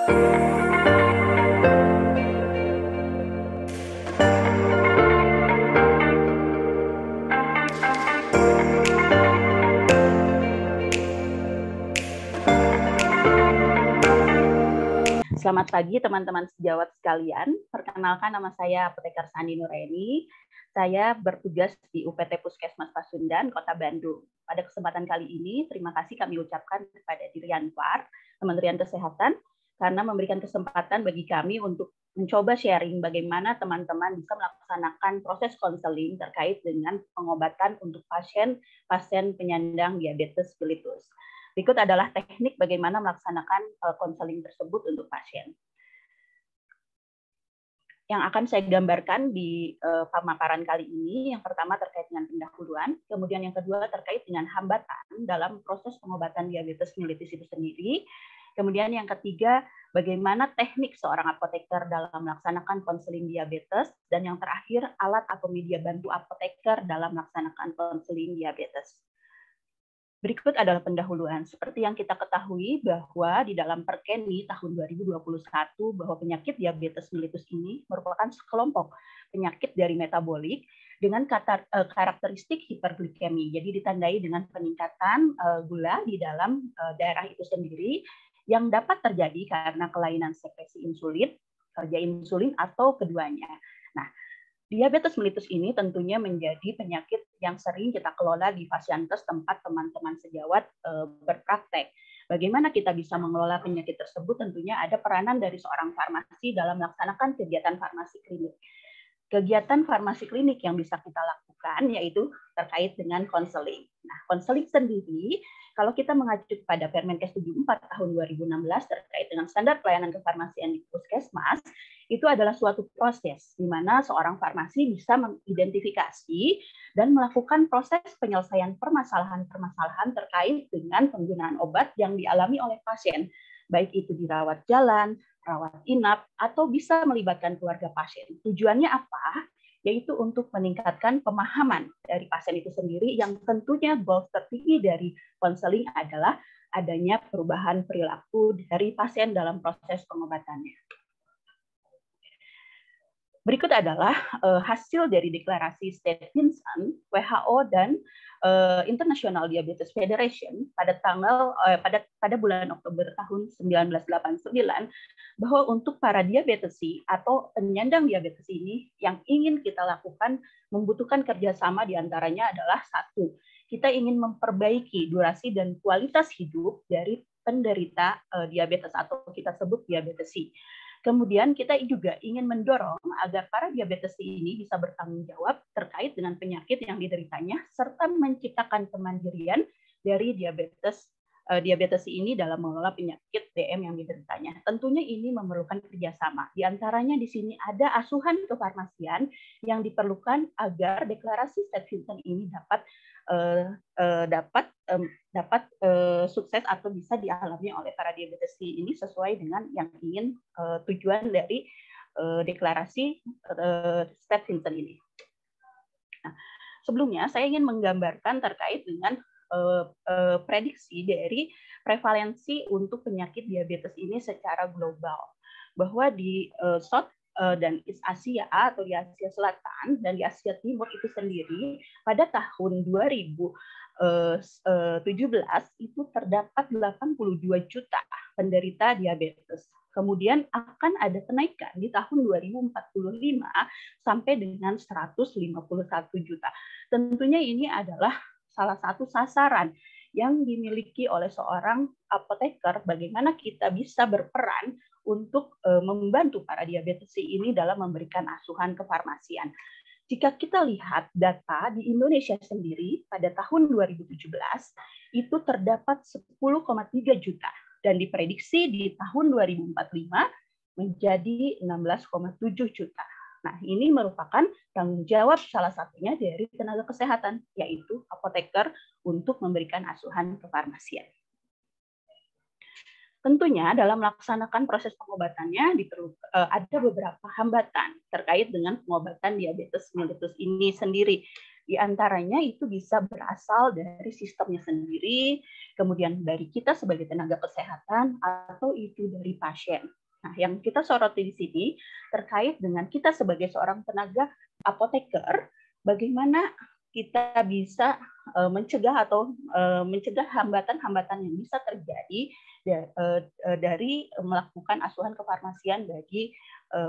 Selamat pagi teman-teman sejawat sekalian. Perkenalkan, nama saya Apoteker Sandi Nuraini. Saya bertugas di UPT Puskesmas Pasundan, Kota Bandung. Pada kesempatan kali ini, terima kasih kami ucapkan kepada Diryanpar, Kementerian Kesehatan, karena memberikan kesempatan bagi kami untuk mencoba sharing bagaimana teman-teman bisa melaksanakan proses konseling terkait dengan pengobatan untuk pasien penyandang diabetes mellitus. Berikut adalah teknik bagaimana melaksanakan konseling tersebut untuk pasien. Yang akan saya gambarkan di pemaparan kali ini, yang pertama terkait dengan pendahuluan, kemudian yang kedua terkait dengan hambatan dalam proses pengobatan diabetes mellitus itu sendiri, kemudian yang ketiga bagaimana teknik seorang apoteker dalam melaksanakan konseling diabetes, dan yang terakhir alat atau media bantu apoteker dalam melaksanakan konseling diabetes. Berikut adalah pendahuluan. Seperti yang kita ketahui bahwa di dalam Perkeni tahun 2021 bahwa penyakit diabetes mellitus ini merupakan sekelompok penyakit dari metabolik dengan karakteristik hiperglikemi. Jadi ditandai dengan peningkatan gula di dalam darah itu sendiri yang dapat terjadi karena kelainan sekresi insulin, kerja insulin atau keduanya. Nah, diabetes mellitus ini tentunya menjadi penyakit yang sering kita kelola di Fasiankes tempat teman-teman sejawat berpraktek. Bagaimana kita bisa mengelola penyakit tersebut? Tentunya ada peranan dari seorang farmasi dalam melaksanakan kegiatan farmasi klinik. Kegiatan farmasi klinik yang bisa kita lakukan yaitu terkait dengan konseling. Nah, konseling sendiri, kalau kita mengacu pada Permenkes 74 tahun 2016 terkait dengan standar pelayanan kefarmasian di puskesmas, itu adalah suatu proses di mana seorang farmasi bisa mengidentifikasi dan melakukan proses penyelesaian permasalahan-permasalahan terkait dengan penggunaan obat yang dialami oleh pasien, baik itu dirawat jalan, rawat inap, atau bisa melibatkan keluarga pasien. Tujuannya apa? Yaitu untuk meningkatkan pemahaman dari pasien itu sendiri, yang tentunya goal tertinggi dari konseling adalah adanya perubahan perilaku dari pasien dalam proses pengobatannya. Berikut adalah hasil dari deklarasi State Vincent, WHO, dan International Diabetes Federation pada bulan Oktober tahun 1989, bahwa untuk para diabetesi atau penyandang diabetes ini yang ingin kita lakukan membutuhkan kerjasama, diantaranya adalah satu, kita ingin memperbaiki durasi dan kualitas hidup dari penderita diabetes atau kita sebut diabetesi. Kemudian kita juga ingin mendorong agar para diabetesi ini bisa bertanggung jawab terkait dengan penyakit yang dideritanya, serta menciptakan kemandirian dari diabetesi ini dalam mengelola penyakit DM yang dideritanya. Tentunya ini memerlukan kerjasama. Di antaranya di sini ada asuhan kefarmasian yang diperlukan agar deklarasi State Vincent ini dapat sukses atau bisa dialami oleh para diabetesi ini sesuai dengan yang ingin tujuan dari deklarasi State Vincent ini. Nah, sebelumnya saya ingin menggambarkan terkait dengan prediksi dari prevalensi untuk penyakit diabetes ini secara global, bahwa di South dan East Asia atau di Asia Selatan dan di Asia Timur itu sendiri pada tahun 2017 itu terdapat 82 juta penderita diabetes. Kemudian akan ada kenaikan di tahun 2045 sampai dengan 151 juta. Tentunya ini adalah salah satu sasaran yang dimiliki oleh seorang apoteker, bagaimana kita bisa berperan untuk membantu para diabetesi ini dalam memberikan asuhan kefarmasian. Jika kita lihat data di Indonesia sendiri pada tahun 2017 itu terdapat 10,3 juta dan diprediksi di tahun 2045 menjadi 16,7 juta. Nah, ini merupakan tanggung jawab salah satunya dari tenaga kesehatan, yaitu apoteker untuk memberikan asuhan kefarmasian. Tentunya dalam melaksanakan proses pengobatannya ada beberapa hambatan terkait dengan pengobatan diabetes mellitus ini sendiri. Di antaranya itu bisa berasal dari sistemnya sendiri, kemudian dari kita sebagai tenaga kesehatan, atau itu dari pasien. Nah, yang kita soroti di sini terkait dengan kita sebagai seorang tenaga apoteker, bagaimana kita bisa mencegah hambatan-hambatan yang bisa terjadi dari melakukan asuhan kefarmasian bagi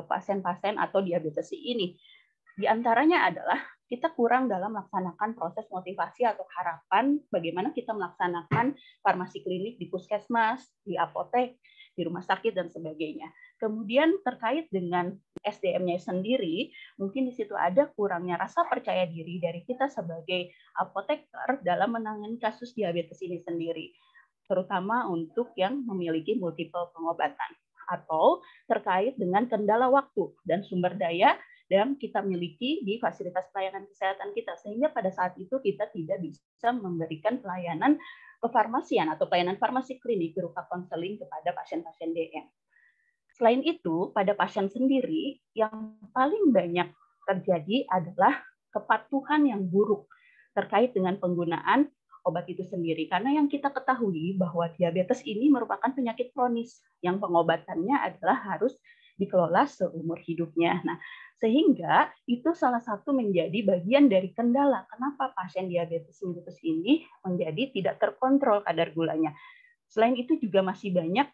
pasien-pasien atau diabetes ini. Di antaranya adalah kita kurang dalam melaksanakan proses motivasi atau harapan bagaimana kita melaksanakan farmasi klinik di puskesmas, di apotek, di rumah sakit, dan sebagainya. Kemudian terkait dengan SDM-nya sendiri, mungkin di situ ada kurangnya rasa percaya diri dari kita sebagai apoteker dalam menangani kasus diabetes ini sendiri, terutama untuk yang memiliki multiple pengobatan, atau terkait dengan kendala waktu dan sumber daya yang kita miliki di fasilitas pelayanan kesehatan kita, sehingga pada saat itu kita tidak bisa memberikan pelayanan kefarmasian atau pelayanan farmasi klinik berupa konseling kepada pasien-pasien DM. Selain itu, pada pasien sendiri yang paling banyak terjadi adalah kepatuhan yang buruk terkait dengan penggunaan obat itu sendiri. Karena yang kita ketahui bahwa diabetes ini merupakan penyakit kronis yang pengobatannya adalah harus dikelola seumur hidupnya. Nah, sehingga itu salah satu menjadi bagian dari kendala kenapa pasien diabetes mellitus ini menjadi tidak terkontrol kadar gulanya. Selain itu juga masih banyak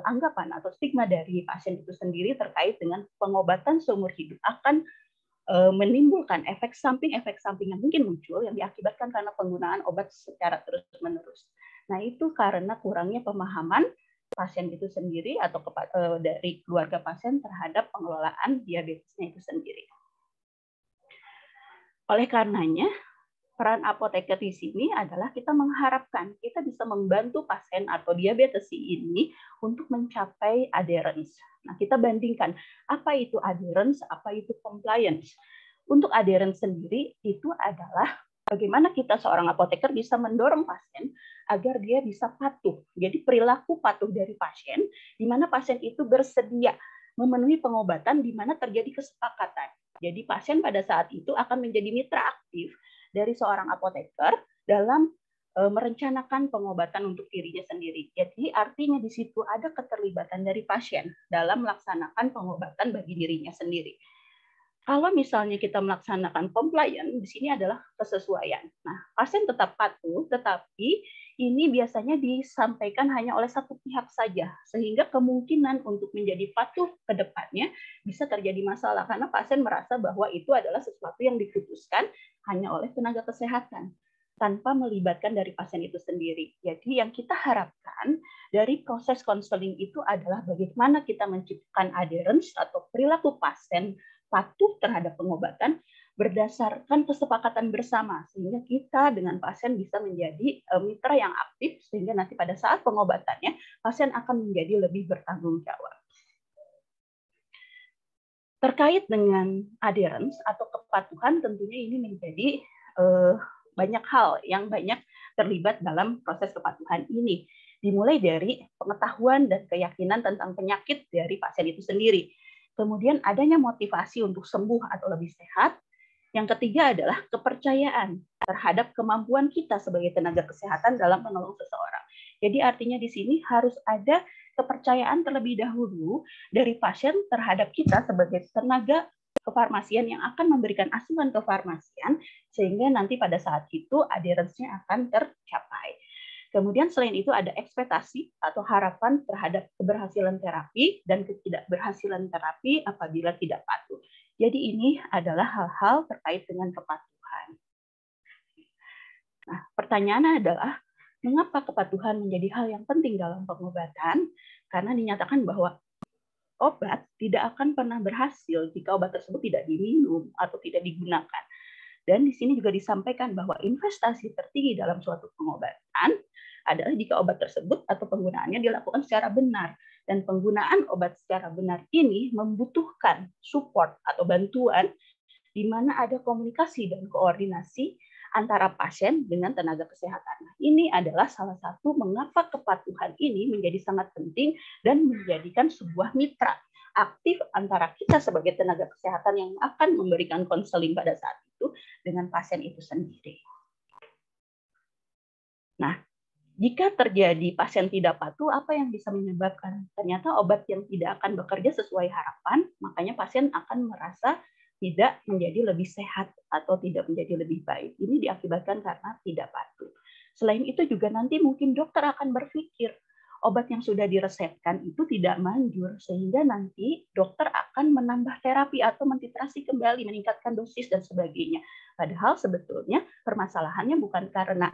anggapan atau stigma dari pasien itu sendiri terkait dengan pengobatan seumur hidup akan menimbulkan efek samping yang mungkin muncul yang diakibatkan karena penggunaan obat secara terus-menerus. Nah, itu karena kurangnya pemahaman pasien itu sendiri atau dari keluarga pasien terhadap pengelolaan diabetesnya itu sendiri. Oleh karenanya, peran apoteker di sini adalah kita mengharapkan kita bisa membantu pasien atau diabetes ini untuk mencapai adherence. Nah, kita bandingkan apa itu adherence, apa itu compliance. Untuk adherence sendiri itu adalah bagaimana kita seorang apoteker bisa mendorong pasien agar dia bisa patuh. Jadi perilaku patuh dari pasien, di mana pasien itu bersedia memenuhi pengobatan di mana terjadi kesepakatan. Jadi pasien pada saat itu akan menjadi mitra aktif dari seorang apoteker dalam merencanakan pengobatan untuk dirinya sendiri. Jadi artinya di situ ada keterlibatan dari pasien dalam melaksanakan pengobatan bagi dirinya sendiri. Kalau misalnya kita melaksanakan compliance, di sini adalah kesesuaian. Nah, pasien tetap patuh, tetapi ini biasanya disampaikan hanya oleh satu pihak saja, sehingga kemungkinan untuk menjadi patuh ke depannya bisa terjadi masalah, karena pasien merasa bahwa itu adalah sesuatu yang diputuskan hanya oleh tenaga kesehatan, tanpa melibatkan dari pasien itu sendiri. Jadi yang kita harapkan dari proses konseling itu adalah bagaimana kita menciptakan adherence atau perilaku pasien patuh terhadap pengobatan berdasarkan kesepakatan bersama, sehingga kita dengan pasien bisa menjadi mitra yang aktif, sehingga nanti pada saat pengobatannya pasien akan menjadi lebih bertanggung jawab. Terkait dengan adherence atau kepatuhan, tentunya ini menjadi banyak hal yang banyak terlibat dalam proses kepatuhan ini, dimulai dari pengetahuan dan keyakinan tentang penyakit dari pasien itu sendiri. Kemudian adanya motivasi untuk sembuh atau lebih sehat. Yang ketiga adalah kepercayaan terhadap kemampuan kita sebagai tenaga kesehatan dalam menolong seseorang. Jadi artinya di sini harus ada kepercayaan terlebih dahulu dari pasien terhadap kita sebagai tenaga kefarmasian yang akan memberikan asuhan kefarmasian, sehingga nanti pada saat itu adherence-nya akan tercapai. Kemudian selain itu ada ekspektasi atau harapan terhadap keberhasilan terapi dan ketidakberhasilan terapi apabila tidak patuh. Jadi ini adalah hal-hal terkait dengan kepatuhan. Nah, pertanyaannya adalah, mengapa kepatuhan menjadi hal yang penting dalam pengobatan? Karena dinyatakan bahwa obat tidak akan pernah berhasil jika obat tersebut tidak diminum atau tidak digunakan. Dan di sini juga disampaikan bahwa investasi tertinggi dalam suatu pengobatan adalah jika obat tersebut atau penggunaannya dilakukan secara benar. Dan penggunaan obat secara benar ini membutuhkan support atau bantuan di mana ada komunikasi dan koordinasi antara pasien dengan tenaga kesehatan. Ini adalah salah satu mengapa kepatuhan ini menjadi sangat penting dan menjadikan sebuah mitra aktif antara kita sebagai tenaga kesehatan yang akan memberikan konseling pada saat itu dengan pasien itu sendiri. Nah, jika terjadi pasien tidak patuh, apa yang bisa menyebabkan? Ternyata obat yang tidak akan bekerja sesuai harapan, makanya pasien akan merasa tidak menjadi lebih sehat atau tidak menjadi lebih baik. Ini diakibatkan karena tidak patuh. Selain itu juga nanti mungkin dokter akan berpikir, obat yang sudah diresepkan itu tidak manjur, sehingga nanti dokter akan menambah terapi atau mentitrasi kembali, meningkatkan dosis dan sebagainya. Padahal sebetulnya permasalahannya bukan karena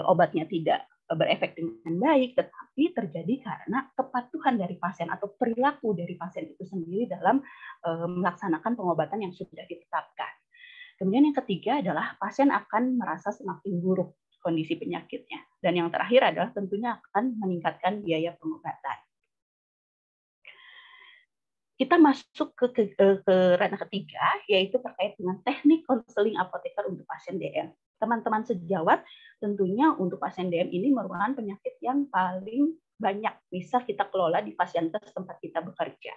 obatnya tidak berefek dengan baik, tetapi terjadi karena kepatuhan dari pasien atau perilaku dari pasien itu sendiri dalam melaksanakan pengobatan yang sudah ditetapkan. Kemudian yang ketiga adalah pasien akan merasa semakin buruk kondisi penyakitnya. Dan yang terakhir adalah tentunya akan meningkatkan biaya pengobatan. Kita masuk ke ranah ketiga, yaitu terkait dengan teknik konseling apoteker untuk pasien DM. Teman-teman sejawat, tentunya untuk pasien DM ini merupakan penyakit yang paling banyak bisa kita kelola di Pasienkes tempat kita bekerja.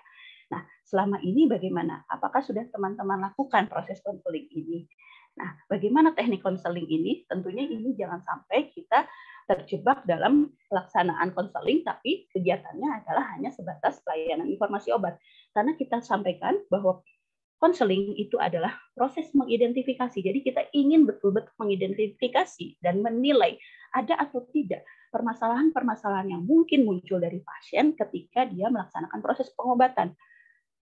Nah, selama ini bagaimana? Apakah sudah teman-teman lakukan proses konseling ini? Nah, bagaimana teknik konseling ini? Tentunya ini jangan sampai kita terjebak dalam pelaksanaan konseling, tapi kegiatannya adalah hanya sebatas pelayanan informasi obat. Karena kita sampaikan bahwa konseling itu adalah proses mengidentifikasi. Jadi kita ingin betul-betul mengidentifikasi dan menilai ada atau tidak permasalahan-permasalahan yang mungkin muncul dari pasien ketika dia melaksanakan proses pengobatan.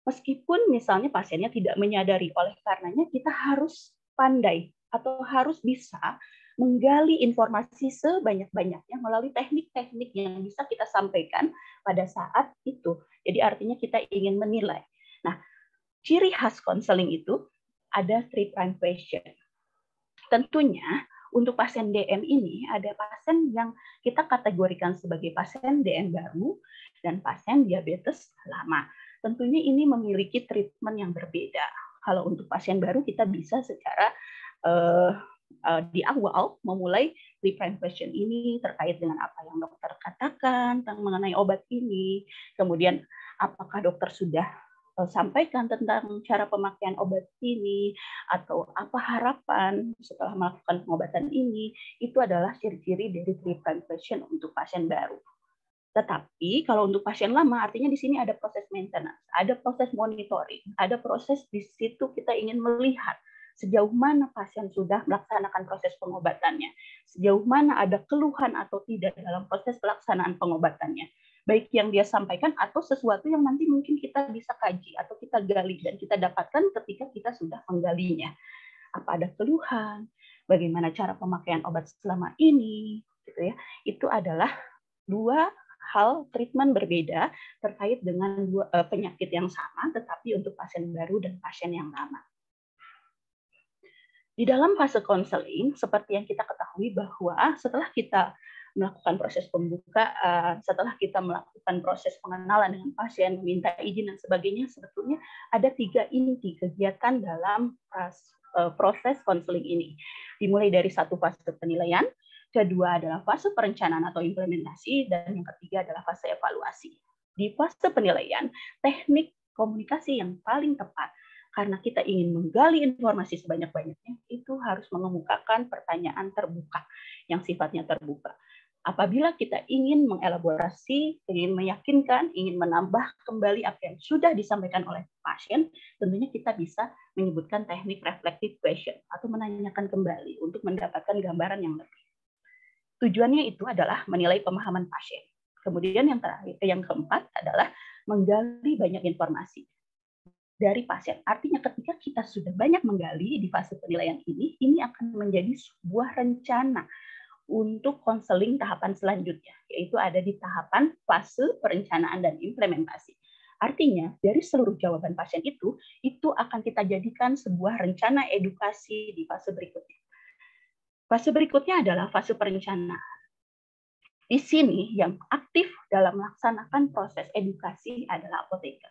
Meskipun misalnya pasiennya tidak menyadari, oleh karenanya kita harus pandai atau harus bisa menggali informasi sebanyak-banyaknya melalui teknik-teknik yang bisa kita sampaikan pada saat itu. Jadi artinya kita ingin menilai. Nah, ciri khas konseling itu ada 3' question. Tentunya untuk pasien DM ini ada pasien yang kita kategorikan sebagai pasien DM baru dan pasien diabetes lama. Tentunya ini memiliki treatment yang berbeda. Kalau untuk pasien baru kita bisa secara di awal memulai 3' question ini terkait dengan apa yang dokter katakan tentang mengenai obat ini, kemudian apakah dokter sudah sampaikan tentang cara pemakaian obat ini, atau apa harapan setelah melakukan pengobatan ini, itu adalah ciri-ciri dari 3' question untuk pasien baru. Tetapi kalau untuk pasien lama, artinya di sini ada proses maintenance, ada proses monitoring, ada proses di situ kita ingin melihat sejauh mana pasien sudah melaksanakan proses pengobatannya, sejauh mana ada keluhan atau tidak dalam proses pelaksanaan pengobatannya, baik yang dia sampaikan atau sesuatu yang nanti mungkin kita bisa kaji atau kita gali dan kita dapatkan ketika kita sudah menggalinya. Apa ada keluhan, bagaimana cara pemakaian obat selama ini, gitu ya. Itu adalah dua hal treatment berbeda terkait dengan penyakit yang sama, tetapi untuk pasien baru dan pasien yang lama. Di dalam fase konseling, seperti yang kita ketahui bahwa setelah kita melakukan proses pembukaan, setelah kita melakukan proses pengenalan dengan pasien, meminta izin dan sebagainya, sebetulnya ada 3 inti kegiatan dalam proses konseling ini. Dimulai dari 1 fase penilaian, kedua adalah fase perencanaan atau implementasi, dan yang ketiga adalah fase evaluasi. Di fase penilaian, teknik komunikasi yang paling tepat karena kita ingin menggali informasi sebanyak-banyaknya, itu harus mengemukakan pertanyaan terbuka yang sifatnya terbuka. Apabila kita ingin mengelaborasi, ingin meyakinkan, ingin menambah kembali apa yang sudah disampaikan oleh pasien, tentunya kita bisa menyebutkan teknik reflective question atau menanyakan kembali untuk mendapatkan gambaran yang lebih. Tujuannya itu adalah menilai pemahaman pasien. Kemudian yang terakhir, yang keempat adalah menggali banyak informasi dari pasien. Artinya ketika kita sudah banyak menggali di fase penilaian ini akan menjadi sebuah rencana untuk konseling tahapan selanjutnya, yaitu ada di tahapan fase perencanaan dan implementasi. Artinya, dari seluruh jawaban pasien itu akan kita jadikan sebuah rencana edukasi di fase berikutnya. Fase berikutnya adalah fase perencanaan. Di sini yang aktif dalam melaksanakan proses edukasi adalah apoteker.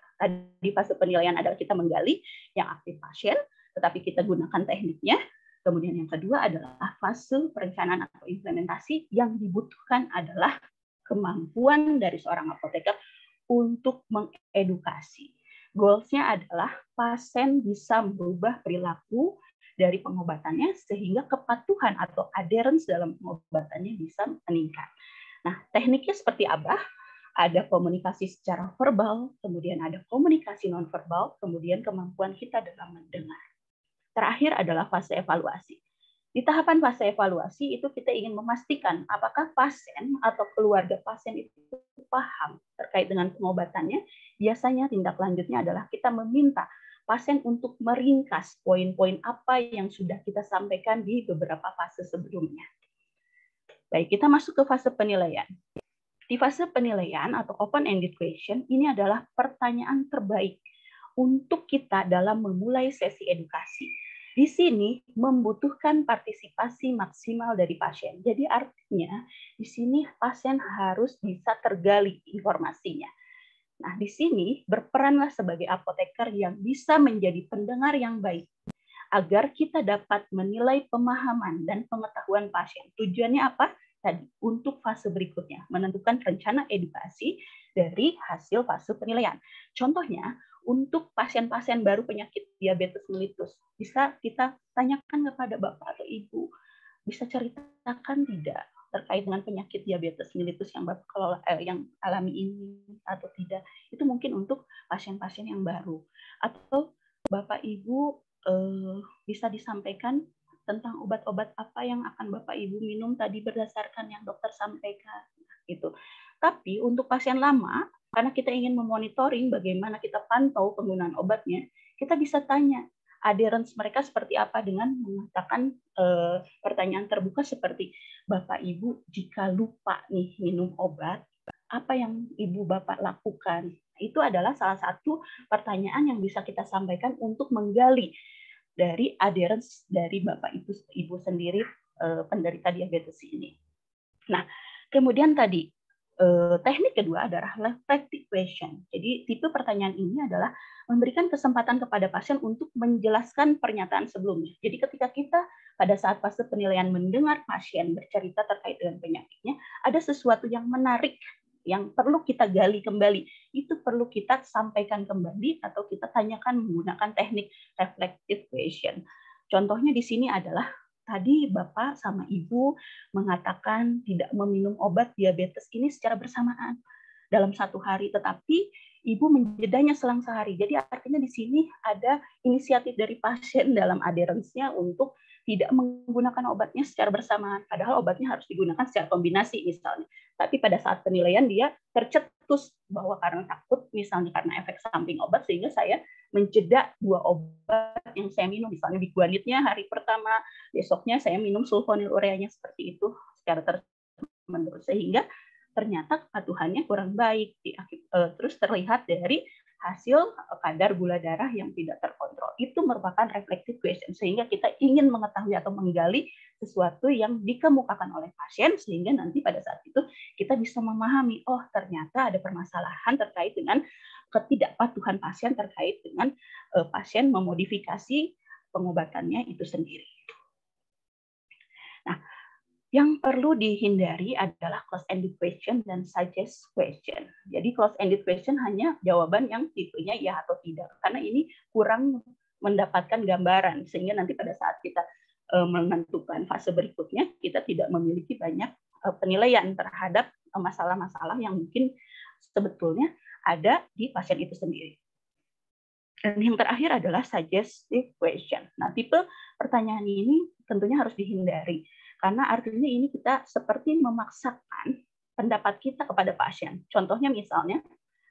Di fase penilaian adalah kita menggali yang aktif pasien, tetapi kita gunakan tekniknya. Kemudian yang kedua adalah fase perencanaan atau implementasi, yang dibutuhkan adalah kemampuan dari seorang apoteker untuk mengedukasi. Goals-nya adalah pasien bisa merubah perilaku dari pengobatannya sehingga kepatuhan atau adherence dalam pengobatannya bisa meningkat. Nah, tekniknya seperti apa? Ada komunikasi secara verbal, kemudian ada komunikasi nonverbal, kemudian kemampuan kita dalam mendengar. Terakhir adalah fase evaluasi. Di tahapan fase evaluasi itu kita ingin memastikan apakah pasien atau keluarga pasien itu paham terkait dengan pengobatannya. Biasanya tindak lanjutnya adalah kita meminta pasien untuk meringkas poin-poin apa yang sudah kita sampaikan di beberapa fase sebelumnya. Baik, kita masuk ke fase penilaian. Di fase penilaian atau open-ended question, ini adalah pertanyaan terbaik untuk kita dalam memulai sesi edukasi. Di sini membutuhkan partisipasi maksimal dari pasien. Jadi artinya di sini pasien harus bisa tergali informasinya. Nah, di sini berperanlah sebagai apoteker yang bisa menjadi pendengar yang baik agar kita dapat menilai pemahaman dan pengetahuan pasien. Tujuannya apa? Tadi untuk fase berikutnya, menentukan rencana edukasi dari hasil fase penilaian. Contohnya, untuk pasien-pasien baru penyakit diabetes mellitus, bisa kita tanyakan kepada Bapak atau Ibu, bisa ceritakan tidak terkait dengan penyakit diabetes mellitus yang Bapak yang alami ini atau tidak. Itu mungkin untuk pasien-pasien yang baru. Atau Bapak Ibu bisa disampaikan tentang obat-obat apa yang akan Bapak Ibu minum tadi berdasarkan yang dokter sampaikan gitu. Tapi untuk pasien lama, karena kita ingin memonitoring bagaimana kita pantau penggunaan obatnya, kita bisa tanya adherence mereka seperti apa dengan mengatakan pertanyaan terbuka seperti, Bapak Ibu jika lupa nih minum obat, apa yang Ibu Bapak lakukan? Itu adalah salah satu pertanyaan yang bisa kita sampaikan untuk menggali dari adherence dari Bapak Ibu sendiri penderita diabetes ini. Nah, kemudian tadi teknik kedua adalah reflective question. Jadi tipe pertanyaan ini adalah memberikan kesempatan kepada pasien untuk menjelaskan pernyataan sebelumnya. Jadi ketika kita pada saat fase penilaian mendengar pasien bercerita terkait dengan penyakitnya, ada sesuatu yang menarik yang perlu kita gali kembali, itu perlu kita sampaikan kembali atau kita tanyakan menggunakan teknik reflective question. Contohnya di sini adalah tadi Bapak sama Ibu mengatakan tidak meminum obat diabetes ini secara bersamaan dalam satu hari, tetapi Ibu menjedanya selang sehari. Jadi artinya di sini ada inisiatif dari pasien dalam adherence-nya untuk tidak menggunakan obatnya secara bersamaan, padahal obatnya harus digunakan secara kombinasi misalnya. Tapi pada saat penilaian dia tercetus bahwa karena takut, misalnya karena efek samping obat, sehingga saya menjeda 2 obat yang saya minum, misalnya biguanidnya hari pertama, besoknya saya minum sulfonylureanya seperti itu secara terus-menerus, sehingga ternyata kepatuhannya kurang baik. Terus terlihat dari hasil kadar gula darah yang tidak terkontrol. Itu merupakan reflective question, sehingga kita ingin mengetahui atau menggali sesuatu yang dikemukakan oleh pasien, sehingga nanti pada saat itu kita bisa memahami, oh ternyata ada permasalahan terkait dengan ketidakpatuhan pasien terkait dengan pasien memodifikasi pengobatannya itu sendiri. Nah, yang perlu dihindari adalah close-ended question dan suggest question. Jadi close-ended question hanya jawaban yang tipenya ya atau tidak, karena ini kurang mendapatkan gambaran, sehingga nanti pada saat kita menentukan fase berikutnya, kita tidak memiliki banyak penilaian terhadap masalah-masalah yang mungkin sebetulnya ada di pasien itu sendiri. Dan yang terakhir adalah suggestive question. Nah, tipe pertanyaan ini tentunya harus dihindari, karena artinya ini kita seperti memaksakan pendapat kita kepada pasien. Contohnya misalnya,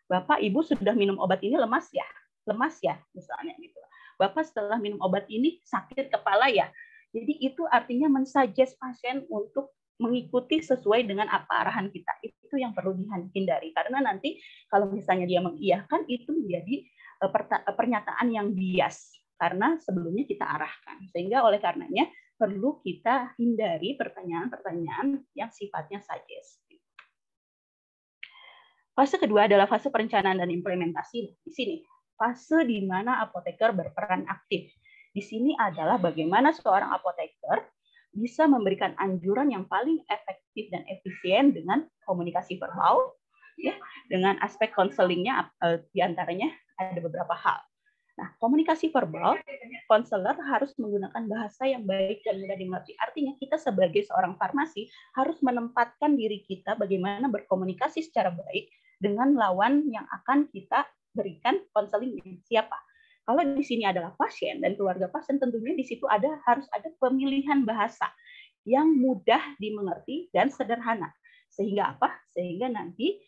Bapak Ibu sudah minum obat ini lemas ya, misalnya gitu. Bapak setelah minum obat ini sakit kepala ya. Jadi itu artinya mensuggest pasien untuk mengikuti sesuai dengan apa arahan kita. Itu yang perlu dihindari, karena nanti kalau misalnya dia mengiyakan, itu menjadi pernyataan yang bias karena sebelumnya kita arahkan. Sehingga oleh karenanya perlu kita hindari pertanyaan-pertanyaan yang sifatnya suggestif. Fase kedua adalah fase perencanaan dan implementasi. Di sini fase di mana apoteker berperan aktif. Di sini adalah bagaimana seorang apoteker bisa memberikan anjuran yang paling efektif dan efisien dengan komunikasi verbal, Ya, dengan aspek konselingnya diantaranya ada beberapa hal. Nah, komunikasi verbal, konselor harus menggunakan bahasa yang baik dan mudah dimengerti. Artinya kita sebagai seorang farmasi harus menempatkan diri kita bagaimana berkomunikasi secara baik dengan lawan yang akan kita berikan konselingnya. Siapa? Kalau di sini adalah pasien dan keluarga pasien, tentunya di situ harus ada pemilihan bahasa yang mudah dimengerti dan sederhana. Sehingga apa? Sehingga nanti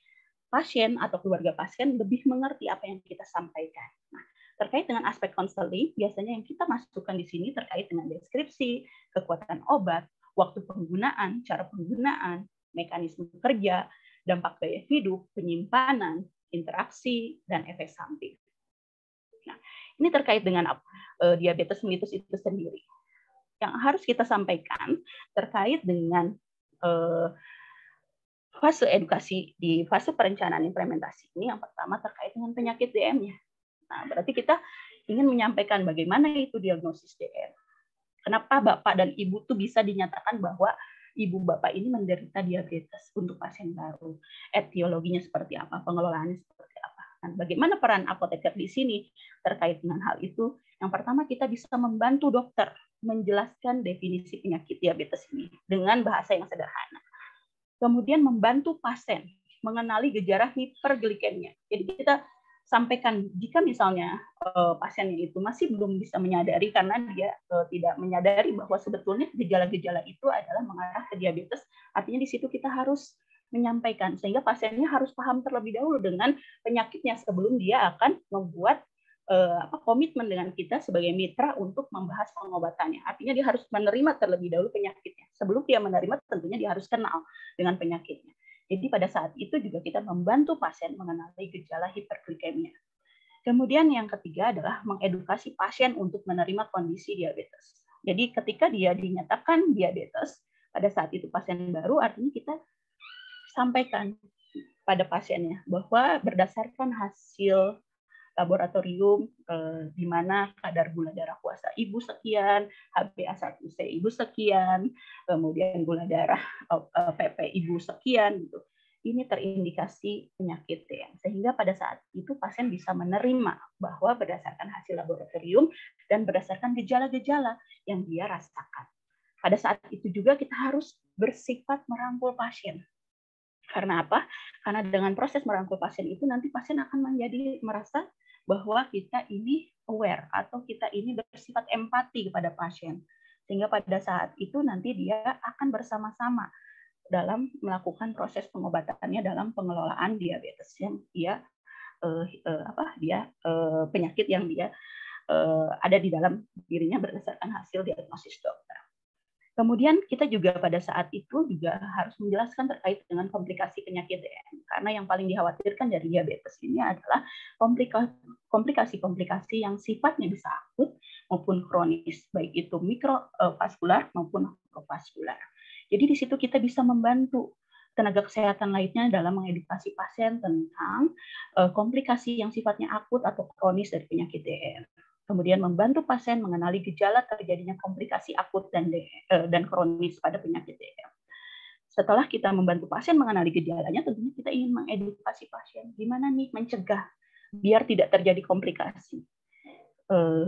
pasien atau keluarga pasien lebih mengerti apa yang kita sampaikan. Nah, terkait dengan aspek konseling, biasanya yang kita masukkan di sini terkait dengan deskripsi, kekuatan obat, waktu penggunaan, cara penggunaan, mekanisme kerja, dampak gaya hidup, penyimpanan, interaksi, dan efek samping. Nah, ini terkait dengan diabetes mellitus itu sendiri. Yang harus kita sampaikan terkait dengan fase edukasi di fase perencanaan implementasi ini, yang pertama terkait dengan penyakit DM-nya. Nah, berarti kita ingin menyampaikan bagaimana itu diagnosis DM. Kenapa Bapak dan Ibu tuh bisa dinyatakan bahwa Ibu Bapak ini menderita diabetes untuk pasien baru. Etiologinya seperti apa, pengelolaannya seperti apa. Nah, bagaimana peran apoteker di sini terkait dengan hal itu? Yang pertama, kita bisa membantu dokter menjelaskan definisi penyakit diabetes ini dengan bahasa yang sederhana. Kemudian membantu pasien mengenali gejala hiperglikemia. Jadi kita sampaikan jika misalnya pasiennya itu masih belum bisa menyadari karena dia tidak menyadari bahwa sebetulnya gejala-gejala itu adalah mengarah ke diabetes, artinya di situ kita harus menyampaikan sehingga pasiennya harus paham terlebih dahulu dengan penyakitnya sebelum dia akan membuat komitmen dengan kita sebagai mitra untuk membahas pengobatannya. Artinya dia harus menerima terlebih dahulu penyakitnya. Sebelum dia menerima, tentunya dia harus kenal dengan penyakitnya. Jadi pada saat itu juga kita membantu pasien mengenali gejala hiperglikemia. Kemudian yang ketiga adalah mengedukasi pasien untuk menerima kondisi diabetes. Jadi ketika dia dinyatakan diabetes, pada saat itu pasien baru, artinya kita sampaikan pada pasiennya bahwa berdasarkan hasil laboratorium di mana kadar gula darah puasa ibu sekian, HbA1c ibu sekian, kemudian gula darah PP ibu sekian gitu. Ini terindikasi penyakit DM. Sehingga pada saat itu pasien bisa menerima bahwa berdasarkan hasil laboratorium dan berdasarkan gejala-gejala yang dia rasakan. Pada saat itu juga kita harus bersifat merangkul pasien. Karena apa? Karena dengan proses merangkul pasien itu nanti pasien akan merasa bahwa kita ini aware atau kita ini bersifat empati kepada pasien. Sehingga pada saat itu nanti dia akan bersama-sama dalam melakukan proses pengobatannya dalam pengelolaan diabetes yang dia penyakit yang dia ada di dalam dirinya berdasarkan hasil diagnosis dokter. Kemudian kita juga pada saat itu juga harus menjelaskan terkait dengan komplikasi penyakit DM. Karena yang paling dikhawatirkan dari diabetes ini adalah komplikasi-komplikasi yang sifatnya bisa akut maupun kronis, baik itu mikrovaskular maupun makrovaskular. Jadi di situ kita bisa membantu tenaga kesehatan lainnya dalam mengedukasi pasien tentang komplikasi yang sifatnya akut atau kronis dari penyakit DM. Kemudian membantu pasien mengenali gejala terjadinya komplikasi akut dan kronis pada penyakit DM. Setelah kita membantu pasien mengenali gejalanya, tentunya kita ingin mengedukasi pasien gimana nih mencegah biar tidak terjadi komplikasi.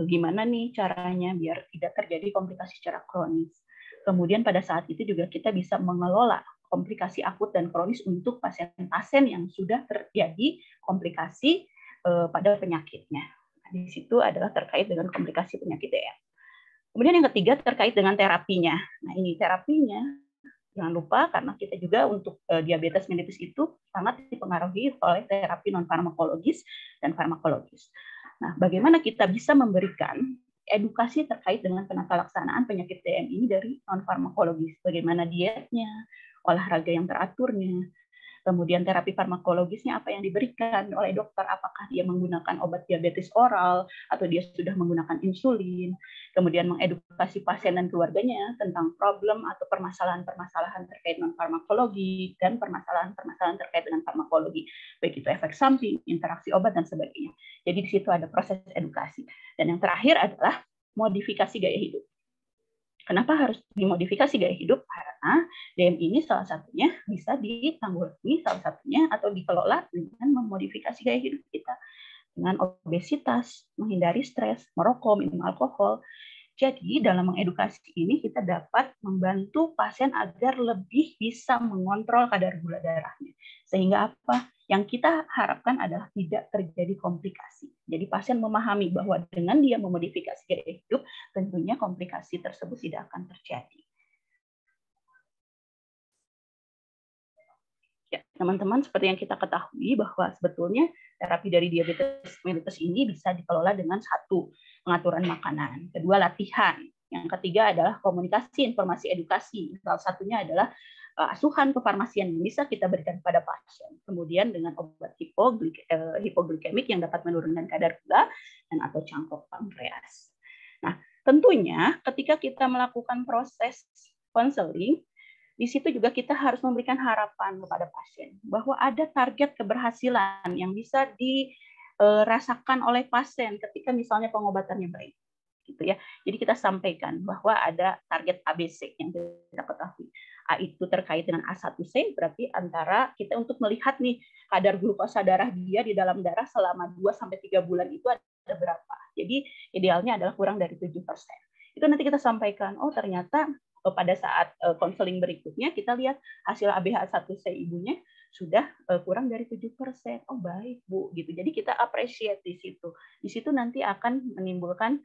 Gimana nih caranya biar tidak terjadi komplikasi secara kronis. Kemudian pada saat itu juga kita bisa mengelola komplikasi akut dan kronis untuk pasien-pasien yang sudah terjadi komplikasi pada penyakitnya. Di situ adalah terkait dengan komplikasi penyakit DM. Kemudian yang ketiga terkait dengan terapinya. Nah, ini terapinya jangan lupa karena kita juga untuk diabetes mellitus itu sangat dipengaruhi oleh terapi non farmakologis dan farmakologis. Nah, bagaimana kita bisa memberikan edukasi terkait dengan penata laksanaan penyakit DM ini dari non farmakologis? Bagaimana dietnya, olahraga yang teraturnya, kemudian terapi farmakologisnya apa yang diberikan oleh dokter, apakah dia menggunakan obat diabetes oral atau dia sudah menggunakan insulin, kemudian mengedukasi pasien dan keluarganya tentang problem atau permasalahan-permasalahan terkait non farmakologi dan permasalahan-permasalahan terkait dengan farmakologi, baik itu efek samping, interaksi obat dan sebagainya. Jadi di situ ada proses edukasi. Dan yang terakhir adalah modifikasi gaya hidup. Kenapa harus dimodifikasi gaya hidup? Karena DM ini salah satunya bisa ditanggulangi, salah satunya atau dikelola dengan memodifikasi gaya hidup kita. Dengan obesitas, menghindari stres, merokok, minum alkohol. Jadi dalam mengedukasi ini kita dapat membantu pasien agar lebih bisa mengontrol kadar gula darahnya. Sehingga apa? Yang kita harapkan adalah tidak terjadi komplikasi. Jadi pasien memahami bahwa dengan dia memodifikasi gaya hidup, tentunya komplikasi tersebut tidak akan terjadi. Ya, teman-teman, seperti yang kita ketahui bahwa sebetulnya terapi dari diabetes mellitus ini bisa dikelola dengan satu, pengaturan makanan, kedua latihan, yang ketiga adalah komunikasi, informasi, edukasi. Salah satunya adalah asuhan kefarmasian yang bisa kita berikan kepada pasien. Kemudian dengan obat hipoglikemik yang dapat menurunkan kadar gula dan atau cangkok pankreas. Nah, tentunya ketika kita melakukan proses konseling, di situ juga kita harus memberikan harapan kepada pasien bahwa ada target keberhasilan yang bisa dirasakan oleh pasien ketika misalnya pengobatannya baik, gitu ya. Jadi kita sampaikan bahwa ada target ABC yang kita ketahui. A itu terkait dengan A1C, berarti antara kita untuk melihat nih kadar glukosa darah dia di dalam darah selama 2-3 bulan itu ada berapa. Jadi idealnya adalah kurang dari 7%. Itu nanti kita sampaikan, oh ternyata pada saat konseling berikutnya kita lihat hasil ABH1C ibunya sudah kurang dari 7%. Oh baik Bu, gitu. Jadi kita appreciate di situ. Di situ nanti akan menimbulkan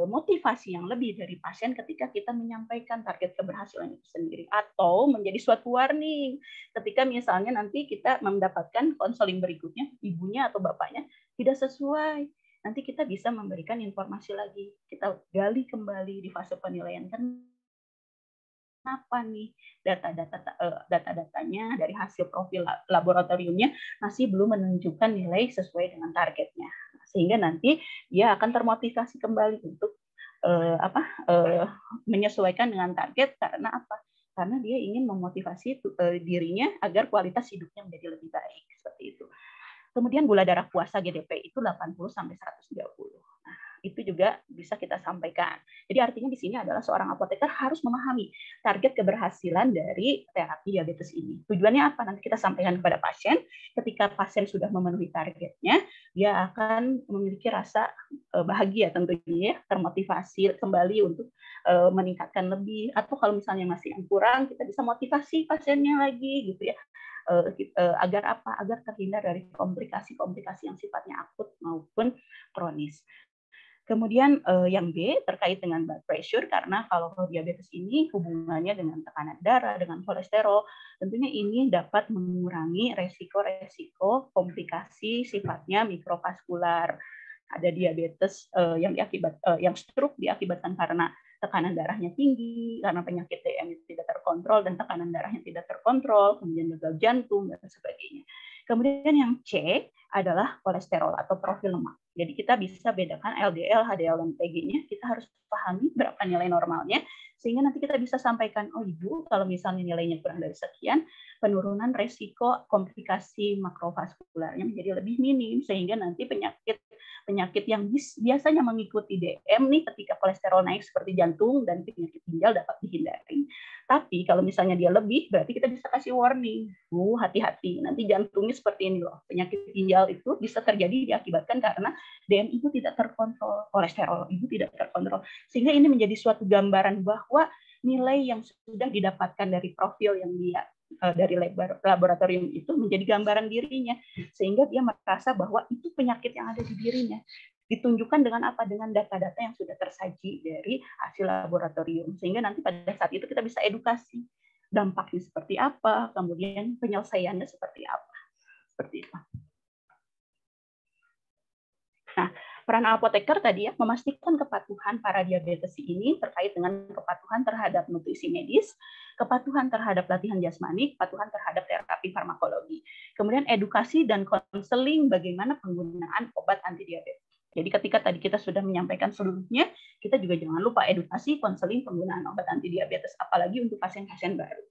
motivasi yang lebih dari pasien ketika kita menyampaikan target keberhasilan itu sendiri, atau menjadi suatu warning ketika misalnya nanti kita mendapatkan konseling berikutnya ibunya atau bapaknya tidak sesuai, nanti kita bisa memberikan informasi lagi, kita gali kembali di fase penilaian kenapa nih data-datanya dari hasil profil laboratoriumnya masih belum menunjukkan nilai sesuai dengan targetnya, sehingga nanti dia akan termotivasi kembali untuk menyesuaikan dengan target. Karena apa? Karena dia ingin memotivasi dirinya agar kualitas hidupnya menjadi lebih baik, seperti itu. Kemudian gula darah puasa GDP itu 80 sampai 130. Nah, itu juga bisa kita sampaikan. Jadi artinya di sini adalah seorang apoteker harus memahami target keberhasilan dari terapi diabetes ini. Tujuannya apa? Nanti kita sampaikan kepada pasien. Ketika pasien sudah memenuhi targetnya, dia akan memiliki rasa bahagia tentunya, termotivasi kembali untuk meningkatkan lebih. Atau kalau misalnya masih yang kurang, kita bisa motivasi pasiennya lagi, gitu ya. Agar apa? Agar terhindar dari komplikasi-komplikasi yang sifatnya akut maupun kronis. Kemudian yang B terkait dengan blood pressure, karena kalau diabetes ini hubungannya dengan tekanan darah, dengan kolesterol, tentunya ini dapat mengurangi resiko-resiko komplikasi sifatnya mikrovaskular. Ada diabetes yang stroke diakibatkan karena tekanan darahnya tinggi, karena penyakit DM itu tidak terkontrol dan tekanan darahnya tidak terkontrol, kemudian gagal jantung dan sebagainya. Kemudian yang C adalah kolesterol atau profil lemak. Jadi kita bisa bedakan LDL, HDL, dan TG-nya. Kita harus pahami berapa nilai normalnya, sehingga nanti kita bisa sampaikan, oh Ibu, kalau misalnya nilainya kurang dari sekian, penurunan resiko komplikasi makrovaskularnya menjadi lebih minim, sehingga nanti penyakit yang biasanya mengikuti DM nih ketika kolesterol naik seperti jantung dan penyakit ginjal dapat dihindari. Tapi kalau misalnya dia lebih, berarti kita bisa kasih warning, hati-hati, nanti jantungnya seperti ini loh. Penyakit ginjal itu bisa terjadi diakibatkan karena DM itu tidak terkontrol, kolesterol itu tidak terkontrol. Sehingga ini menjadi suatu gambaran bahwa nilai yang sudah didapatkan dari profil yang dia dari laboratorium itu menjadi gambaran dirinya, sehingga dia merasa bahwa itu penyakit yang ada di dirinya. Ditunjukkan dengan apa? Dengan data-data yang sudah tersaji dari hasil laboratorium, sehingga nanti pada saat itu kita bisa edukasi dampaknya seperti apa, kemudian penyelesaiannya seperti apa, seperti itu. Nah, peran apoteker tadi ya, memastikan kepatuhan para diabetes ini terkait dengan kepatuhan terhadap nutrisi medis, kepatuhan terhadap latihan jasmani, kepatuhan terhadap terapi farmakologi. Kemudian edukasi dan konseling bagaimana penggunaan obat anti diabetes. Jadi ketika tadi kita sudah menyampaikan seluruhnya, kita juga jangan lupa edukasi, konseling penggunaan obat anti diabetes, apalagi untuk pasien-pasien baru.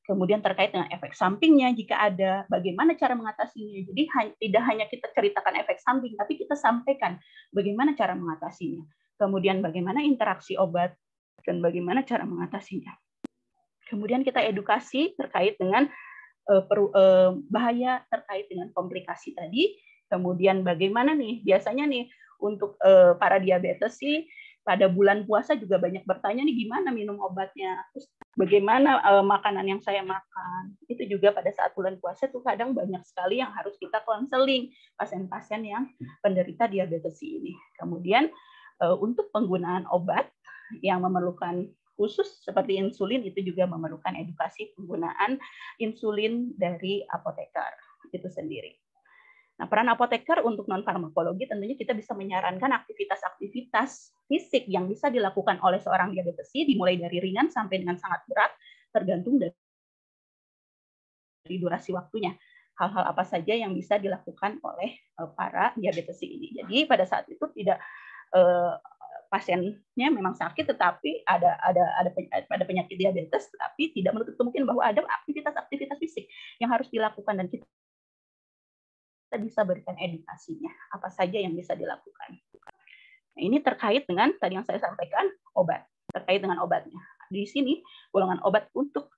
Kemudian terkait dengan efek sampingnya jika ada, bagaimana cara mengatasinya. Jadi tidak hanya kita ceritakan efek samping, tapi kita sampaikan bagaimana cara mengatasinya. Kemudian bagaimana interaksi obat, dan bagaimana cara mengatasinya. Kemudian kita edukasi terkait dengan bahaya terkait dengan komplikasi tadi. Kemudian bagaimana nih biasanya nih untuk para diabetes sih pada bulan puasa juga banyak bertanya nih gimana minum obatnya, terus bagaimana makanan yang saya makan. Itu juga pada saat bulan puasa tuh kadang banyak sekali yang harus kita konseling pasien-pasien yang penderita diabetes ini. Kemudian untuk penggunaan obat yang memerlukan khusus seperti insulin itu juga memerlukan edukasi penggunaan insulin dari apoteker itu sendiri. Nah, peran apoteker untuk non-farmakologi tentunya kita bisa menyarankan aktivitas-aktivitas fisik yang bisa dilakukan oleh seorang diabetes dimulai dari ringan sampai dengan sangat berat tergantung dari durasi waktunya. Hal-hal apa saja yang bisa dilakukan oleh para diabetes ini. Jadi pada saat itu tidak pasiennya memang sakit tetapi ada penyakit diabetes tetapi tidak menutup kemungkinan bahwa ada aktivitas-aktivitas fisik yang harus dilakukan dan kita bisa berikan edukasinya apa saja yang bisa dilakukan. Nah, ini terkait dengan tadi yang saya sampaikan obat, terkait dengan obatnya. Di sini golongan obat untuk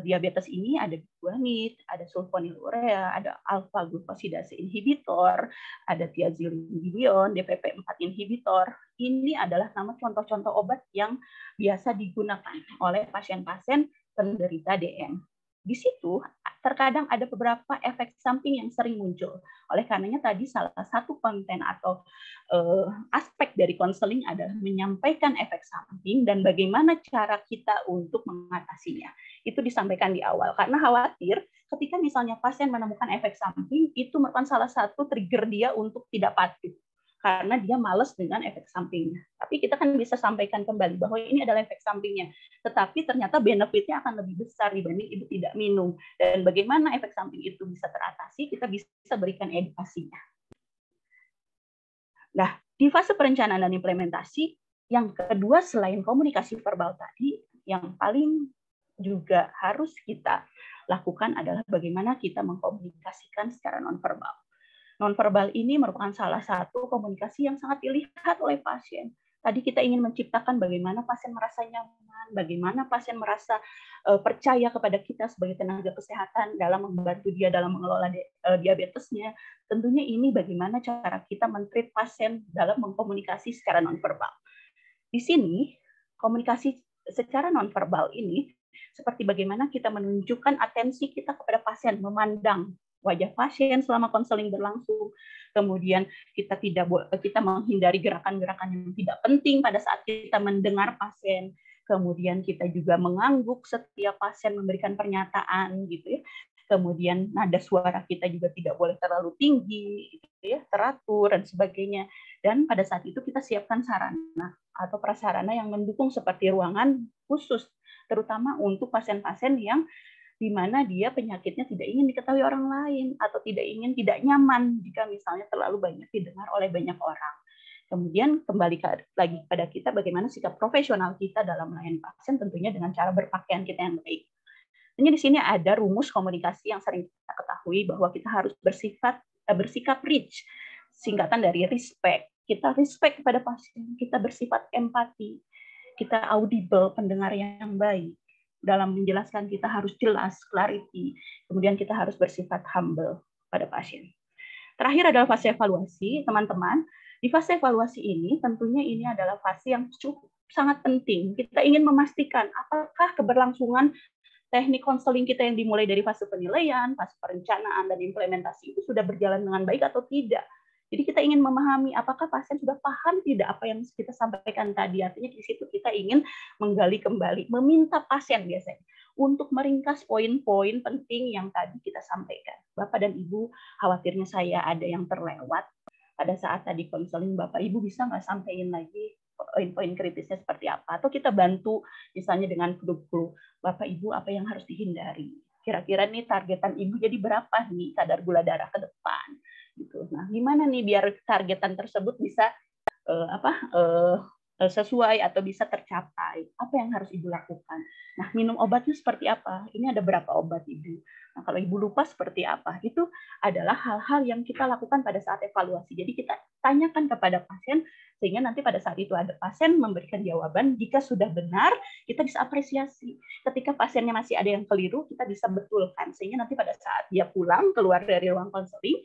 diabetes ini ada guanid, ada sulfonylurea, ada alpha glucosidase inhibitor, ada thiazolidinedione, DPP-4 inhibitor. Ini adalah nama contoh-contoh obat yang biasa digunakan oleh pasien-pasien penderita DM. Di situ terkadang ada beberapa efek samping yang sering muncul. Oleh karenanya tadi salah satu konten atau aspek dari konseling adalah menyampaikan efek samping dan bagaimana cara kita untuk mengatasinya. Itu disampaikan di awal karena khawatir ketika misalnya pasien menemukan efek samping itu merupakan salah satu trigger dia untuk tidak patuh karena dia malas dengan efek sampingnya. Tapi kita kan bisa sampaikan kembali bahwa ini adalah efek sampingnya, tetapi ternyata benefitnya akan lebih besar dibanding ibu tidak minum. Dan bagaimana efek samping itu bisa teratasi, kita bisa berikan edukasinya. Nah, di fase perencanaan dan implementasi, yang kedua selain komunikasi verbal tadi, yang paling juga harus kita lakukan adalah bagaimana kita mengkomunikasikan secara nonverbal. Nonverbal ini merupakan salah satu komunikasi yang sangat dilihat oleh pasien. Tadi kita ingin menciptakan bagaimana pasien merasa nyaman, bagaimana pasien merasa percaya kepada kita sebagai tenaga kesehatan dalam membantu dia dalam mengelola diabetesnya. Tentunya ini bagaimana cara kita men-treat pasien dalam mengkomunikasi secara nonverbal. Di sini, komunikasi secara nonverbal ini seperti bagaimana kita menunjukkan atensi kita kepada pasien, memandang wajah pasien selama konseling berlangsung. Kemudian kita menghindari gerakan-gerakan yang tidak penting pada saat kita mendengar pasien. Kemudian kita juga mengangguk setiap pasien memberikan pernyataan gitu ya. Kemudian nada suara kita juga tidak boleh terlalu tinggi gitu ya, teratur dan sebagainya. Dan pada saat itu kita siapkan sarana atau prasarana yang mendukung seperti ruangan khusus terutama untuk pasien-pasien yang di mana dia penyakitnya tidak ingin diketahui orang lain atau tidak nyaman jika misalnya terlalu banyak didengar oleh banyak orang. Kemudian kembali lagi pada kita bagaimana sikap profesional kita dalam melayani pasien tentunya dengan cara berpakaian kita yang baik. Tentunya di sini ada rumus komunikasi yang sering kita ketahui bahwa kita harus bersikap rich, singkatan dari respect. Kita respect kepada pasien, kita bersifat empati, kita audible, pendengar yang baik. Dalam menjelaskan kita harus jelas, clarity. Kemudian kita harus bersifat humble pada pasien. Terakhir adalah fase evaluasi, teman-teman. Di fase evaluasi ini, tentunya ini adalah fase yang sangat penting. Kita ingin memastikan apakah keberlangsungan teknik konseling kita yang dimulai dari fase penilaian, fase perencanaan, dan implementasi itu sudah berjalan dengan baik atau tidak. Jadi kita ingin memahami apakah pasien sudah paham tidak apa yang kita sampaikan tadi. Artinya di situ kita ingin menggali kembali, meminta pasien biasanya untuk meringkas poin-poin penting yang tadi kita sampaikan. Bapak dan Ibu, khawatirnya saya ada yang terlewat. Pada saat tadi konseling, Bapak Ibu bisa nggak sampaikan lagi poin-poin kritisnya seperti apa? Atau kita bantu misalnya dengan clue-clue, Bapak Ibu apa yang harus dihindari? Kira-kira nih targetan Ibu jadi berapa nih kadar gula darah ke depan? Gitu. Nah, gimana nih biar targetan tersebut bisa sesuai atau bisa tercapai? Apa yang harus Ibu lakukan? Nah, minum obatnya seperti apa? Ini ada berapa obat Ibu? Nah, kalau Ibu lupa seperti apa, itu adalah hal-hal yang kita lakukan pada saat evaluasi. Jadi kita tanyakan kepada pasien, sehingga nanti pada saat itu ada pasien memberikan jawaban. Jika sudah benar, kita bisa apresiasi. Ketika pasiennya masih ada yang keliru, kita bisa betulkan. Sehingga nanti pada saat dia pulang, keluar dari ruang konseling,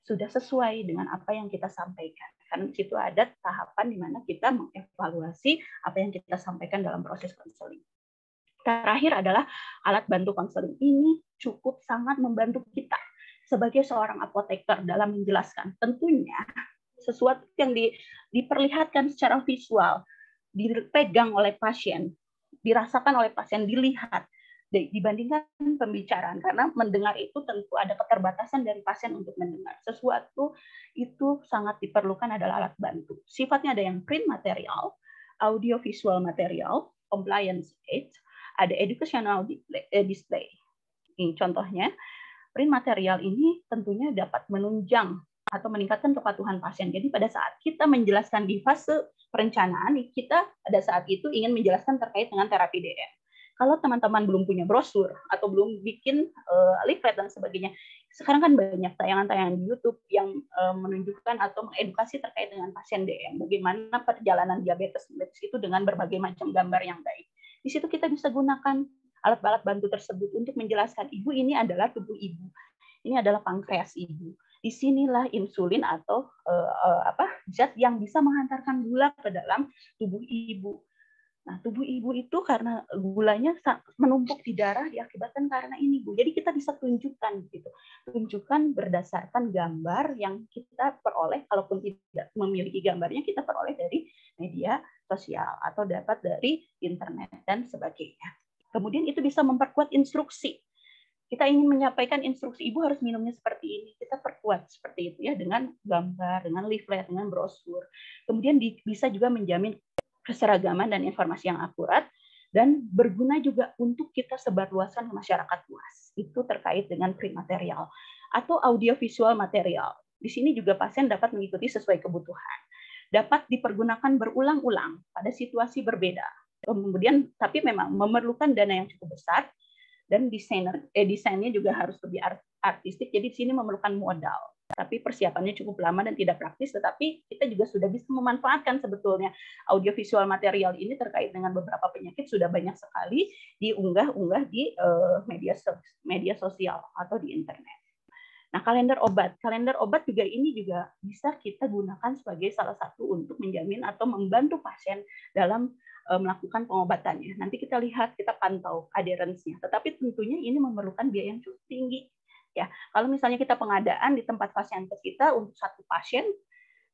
sudah sesuai dengan apa yang kita sampaikan. Karena di situ ada tahapan di mana kita mengevaluasi apa yang kita sampaikan dalam proses konseling. Terakhir adalah alat bantu konseling. Ini cukup sangat membantu kita sebagai seorang apoteker dalam menjelaskan. Tentunya sesuatu yang diperlihatkan secara visual, dipegang oleh pasien, dirasakan oleh pasien, dilihat, dibandingkan pembicaraan. Karena mendengar itu tentu ada keterbatasan dari pasien untuk mendengar. Sesuatu itu sangat diperlukan adalah alat bantu. Sifatnya ada yang print material, audio visual material, compliance aid, ada educational display. Ini contohnya, print material ini tentunya dapat menunjang atau meningkatkan kepatuhan pasien. Jadi pada saat kita menjelaskan di fase perencanaan, kita pada saat itu ingin menjelaskan terkait dengan terapi DM. Kalau teman-teman belum punya brosur atau belum bikin leaflet dan sebagainya, sekarang kan banyak tayangan-tayangan di YouTube yang menunjukkan atau mengedukasi terkait dengan pasien DM. Bagaimana perjalanan diabetes mellitus itu dengan berbagai macam gambar yang baik. Di situ kita bisa gunakan alat-alat bantu tersebut untuk menjelaskan, ibu ini adalah tubuh ibu, ini adalah pankreas ibu. Disinilah insulin atau zat yang bisa menghantarkan gula ke dalam tubuh ibu. Nah, tubuh ibu itu karena gulanya menumpuk di darah diakibatkan karena ini, Bu. Jadi kita bisa tunjukkan gitu. Tunjukkan berdasarkan gambar yang kita peroleh, kalaupun tidak memiliki gambarnya kita peroleh dari media sosial atau dapat dari internet dan sebagainya. Kemudian itu bisa memperkuat instruksi. Kita ingin menyampaikan instruksi, ibu harus minumnya seperti ini. Kita perkuat seperti itu ya dengan gambar, dengan leaflet, dengan brosur. Kemudian bisa juga menjamin keseragaman dan informasi yang akurat, dan berguna juga untuk kita sebarluaskan ke masyarakat luas. Itu terkait dengan print material atau audiovisual material. Di sini juga pasien dapat mengikuti sesuai kebutuhan. Dapat dipergunakan berulang-ulang pada situasi berbeda. Kemudian tapi memang memerlukan dana yang cukup besar, dan desainnya juga harus lebih artistik. Jadi di sini memerlukan modal. Tapi persiapannya cukup lama dan tidak praktis, tetapi kita juga sudah bisa memanfaatkan sebetulnya audiovisual material ini terkait dengan beberapa penyakit sudah banyak sekali diunggah di media sosial atau di internet. Nah, kalender obat juga ini juga bisa kita gunakan sebagai salah satu untuk menjamin atau membantu pasien dalam melakukan pengobatannya. Nanti kita lihat, kita pantau adherence-nya. Tetapi tentunya ini memerlukan biaya yang cukup tinggi. Ya, kalau misalnya kita pengadaan di tempat vaskes kita untuk satu pasien,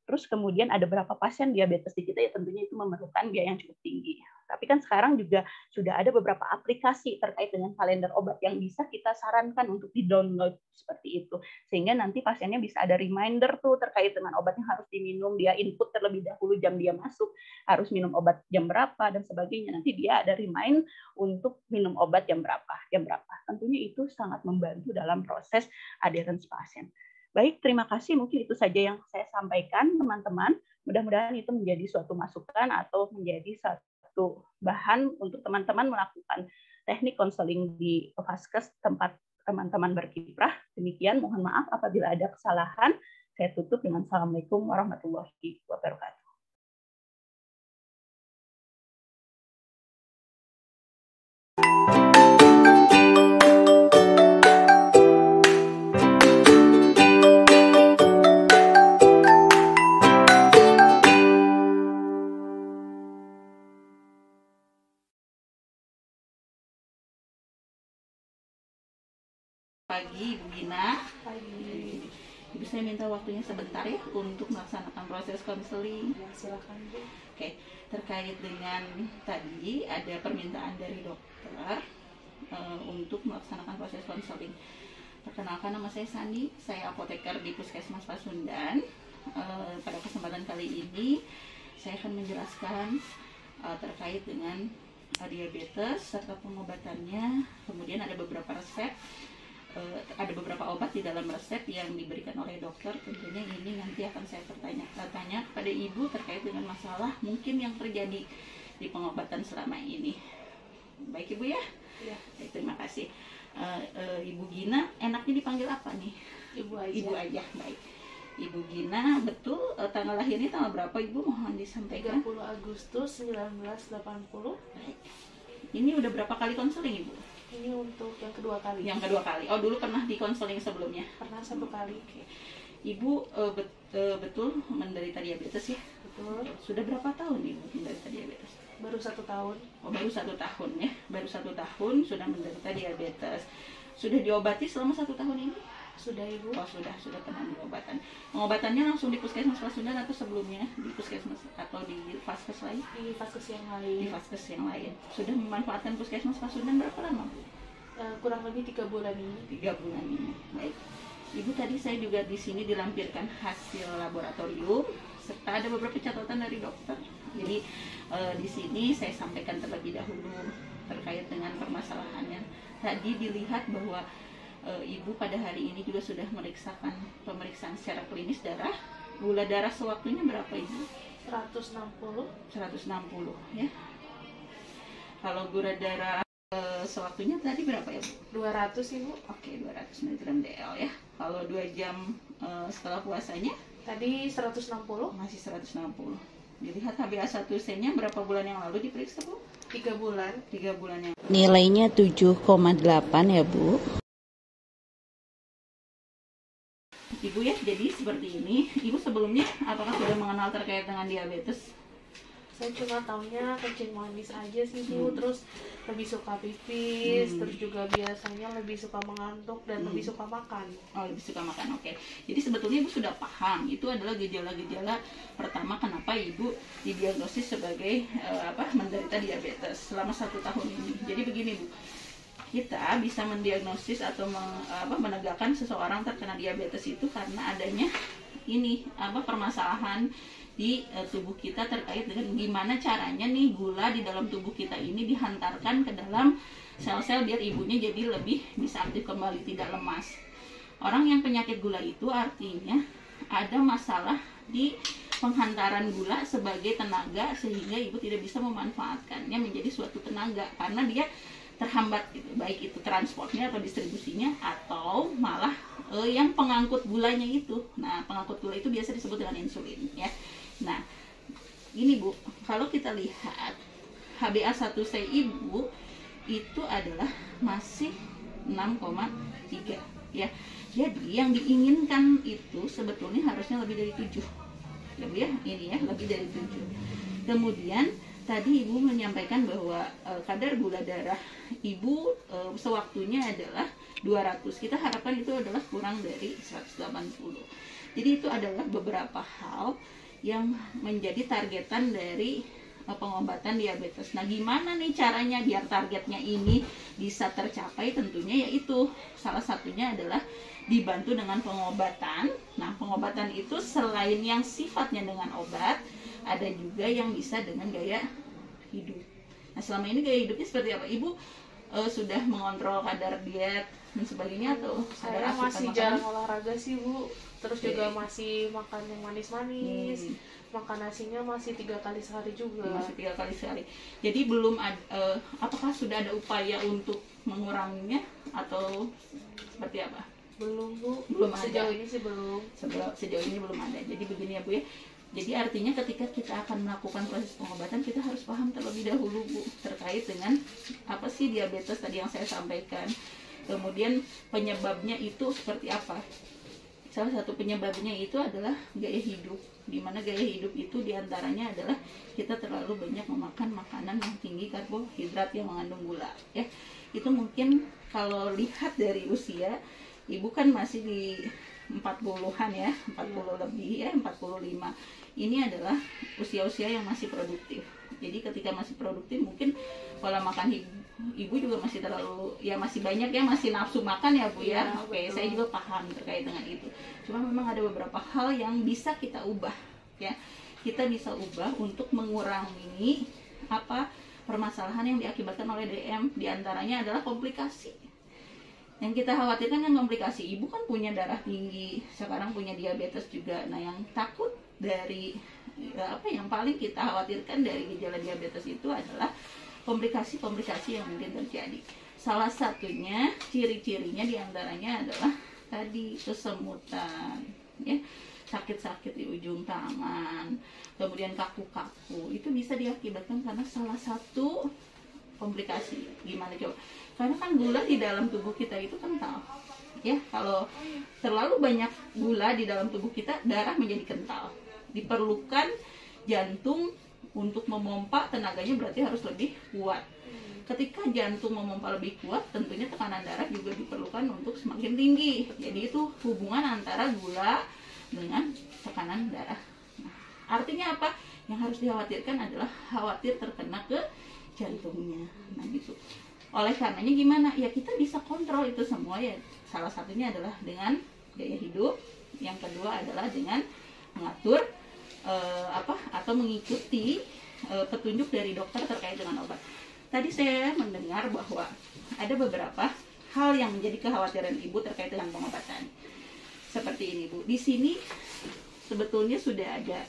terus kemudian ada berapa pasien diabetes di kita, ya tentunya itu memerlukan biaya yang cukup tinggi. Tapi kan sekarang juga sudah ada beberapa aplikasi terkait dengan kalender obat yang bisa kita sarankan untuk di-download seperti itu. Sehingga nanti pasiennya bisa ada reminder tuh terkait dengan obat yang harus diminum, dia input terlebih dahulu jam dia masuk, harus minum obat jam berapa, dan sebagainya. Nanti dia ada remind untuk minum obat jam berapa. Tentunya itu sangat membantu dalam proses adherence pasien. Baik, terima kasih. Mungkin itu saja yang saya sampaikan, teman-teman. Mudah-mudahan itu menjadi suatu masukan atau menjadi satu bahan untuk teman-teman melakukan teknik konseling di vaskes tempat teman-teman berkiprah. Demikian, mohon maaf apabila ada kesalahan. Saya tutup dengan Assalamualaikum warahmatullahi wabarakatuh. Pagi, Ibu Gina. Pagi. Ibu, saya minta waktunya sebentar ya untuk melaksanakan proses konseling. Ya, silakan, Bu. Oke, terkait dengan tadi ada permintaan dari dokter untuk melaksanakan proses konseling. Perkenalkan, nama saya Sandi, saya apoteker di Puskesmas Pasundan. Pada kesempatan kali ini saya akan menjelaskan terkait dengan diabetes serta pengobatannya. Kemudian ada beberapa resep. Ada beberapa obat di dalam resep yang diberikan oleh dokter. Tentunya ini nanti akan saya tanya kepada Ibu terkait dengan masalah mungkin yang terjadi di pengobatan selama ini. Baik Ibu ya? Ya. Terima kasih. Ibu Gina, enaknya dipanggil apa nih? Ibu aja. Ibu aja, baik. Ibu Gina, betul tanggal lahirnya tanggal berapa Ibu? Mohon disampaikan. 30 Agustus 1980. Baik. Ini udah berapa kali konseling Ibu? Ini untuk yang kedua kali. Yang kedua kali. Oh, dulu pernah di konseling sebelumnya? Pernah 1 kali. Oke. Ibu betul menderita diabetes ya? Betul. Sudah berapa tahun Ibu menderita diabetes? Baru 1 tahun. Oh, baru 1 tahun ya? Baru 1 tahun sudah menderita diabetes. Sudah diobati selama 1 tahun ini? Sudah Ibu. Oh, sudah pernah diobatan. Pengobatannya langsung di Puskesmas Pasundan atau sebelumnya di Puskesmas atau di Vaskes lain? Di Vaskes yang Di lain. Vaskes yang lain. Sudah memanfaatkan Puskesmas Pasundan berapa lama Bu? Kurang lebih 3 bulan ini. 3 bulan ini. Baik. Ibu, tadi saya juga di sini dilampirkan hasil laboratorium serta ada beberapa catatan dari dokter. Jadi di sini saya sampaikan terlebih dahulu terkait dengan permasalahannya. Tadi dilihat bahwa Ibu pada hari ini juga sudah meriksakan pemeriksaan secara klinis darah. Gula darah sewaktunya berapa Ibu? 160. 160 ya. Kalau gula darah sewaktunya tadi berapa ya Bu? 200 Ibu. Oke, 200 mg DL ya. Kalau 2 jam setelah puasanya? Tadi 160. Masih 160. Dilihat HbA1c-nya berapa bulan yang lalu diperiksa Bu? 3 bulan. 3 bulan yang Nilainya 7,8 ya Bu. Ibu ya, jadi seperti ini. Ibu sebelumnya apakah sudah mengenal terkait dengan diabetes? Saya cuma taunya kencing manis aja sih Bu, terus lebih suka pipis, terus juga biasanya lebih suka mengantuk dan lebih suka makan. Oh, lebih suka makan, oke. Jadi sebetulnya Ibu sudah paham, itu adalah gejala-gejala pertama kenapa Ibu didiagnosis sebagai menderita diabetes selama 1 tahun ini. Jadi begini Bu, kita bisa mendiagnosis atau menegakkan seseorang terkena diabetes itu karena adanya ini permasalahan di tubuh kita terkait dengan gimana caranya nih gula di dalam tubuh kita ini dihantarkan ke dalam sel-sel biar ibunya jadi lebih bisa aktif kembali, tidak lemas. Orang yang penyakit gula itu artinya ada masalah di penghantaran gula sebagai tenaga sehingga ibu tidak bisa memanfaatkannya menjadi suatu tenaga karena dia terhambat gitu, baik itu transportnya atau distribusinya atau malah yang pengangkut gulanya itu. Nah, pengangkut gula itu biasa disebut dengan insulin ya. Nah, ini Bu, kalau kita lihat HbA1c ibu itu adalah masih 6,3 ya. Jadi yang diinginkan itu sebetulnya harusnya lebih dari 7. Ya Bu ya, ini ya, lebih dari 7. Kemudian tadi Ibu menyampaikan bahwa kadar gula darah Ibu sewaktunya adalah 200. Kita harapkan itu adalah kurang dari 180. Jadi itu adalah beberapa hal yang menjadi targetan dari pengobatan diabetes. Nah, gimana nih caranya biar targetnya ini bisa tercapai? Tentunya yaitu salah satunya adalah dibantu dengan pengobatan. Nah, pengobatan itu selain yang sifatnya dengan obat, ada juga yang bisa dengan gaya hidup. Nah, selama ini gaya hidupnya seperti apa? Ibu sudah mengontrol kadar diet dan sebagainya atau saya masih jarang olahraga sih Bu, terus juga masih makan yang manis-manis, makan nasinya masih 3 kali sehari juga. Masih 3 kali sehari. Jadi belum ada, apakah sudah ada upaya untuk menguranginya atau seperti apa? Belum Bu, Belum sejauh ada. ini sih belum. Sejauh ini belum ada. Jadi begini ya Bu ya. Jadi artinya ketika kita akan melakukan proses pengobatan, kita harus paham terlebih dahulu Bu terkait dengan apa sih diabetes tadi yang saya sampaikan. Kemudian penyebabnya itu seperti apa? Salah satu penyebabnya itu adalah gaya hidup. Di mana gaya hidup itu diantaranya adalah kita terlalu banyak memakan makanan yang tinggi karbohidrat yang mengandung gula. Ya, itu mungkin kalau lihat dari usia, Ibu kan masih di 40-an ya, 40 lebih ya, 45. Ini adalah usia-usia yang masih produktif. Jadi ketika masih produktif mungkin pola makan ibu juga masih terlalu, ya masih banyak ya, masih nafsu makan ya Bu ya. Oke, saya juga paham terkait dengan itu. Cuma memang ada beberapa hal yang bisa kita ubah ya. Kita bisa ubah untuk mengurangi permasalahan yang diakibatkan oleh DM. Di antaranya adalah komplikasi. Yang kita khawatirkan kan komplikasi. Ibu kan punya darah tinggi, sekarang punya diabetes juga. Nah, yang takut dari yang paling kita khawatirkan dari gejala diabetes itu adalah komplikasi-komplikasi yang mungkin terjadi. Salah satunya ciri-cirinya diantaranya adalah tadi kesemutan, ya, sakit-sakit di ujung tangan, kemudian kaku-kaku. Itu bisa diakibatkan karena salah satu komplikasi. Gimana coba? Karena kan gula di dalam tubuh kita itu kental, ya. Kalau terlalu banyak gula di dalam tubuh kita, darah menjadi kental. Diperlukan jantung untuk memompa, tenaganya berarti harus lebih kuat. Ketika jantung memompa lebih kuat, tentunya tekanan darah juga diperlukan untuk semakin tinggi. Jadi itu hubungan antara gula dengan tekanan darah. Nah, artinya apa? Yang harus dikhawatirkan adalah khawatir terkena ke jantungnya. Nah gitu. Oleh karenanya gimana? Ya kita bisa kontrol itu semua ya. Salah satunya adalah dengan gaya hidup. Yang kedua adalah dengan mengatur atau mengikuti petunjuk dari dokter terkait dengan obat. Tadi saya mendengar bahwa ada beberapa hal yang menjadi kekhawatiran ibu terkait dengan pengobatan. Seperti ini Bu, di sini sebetulnya sudah ada.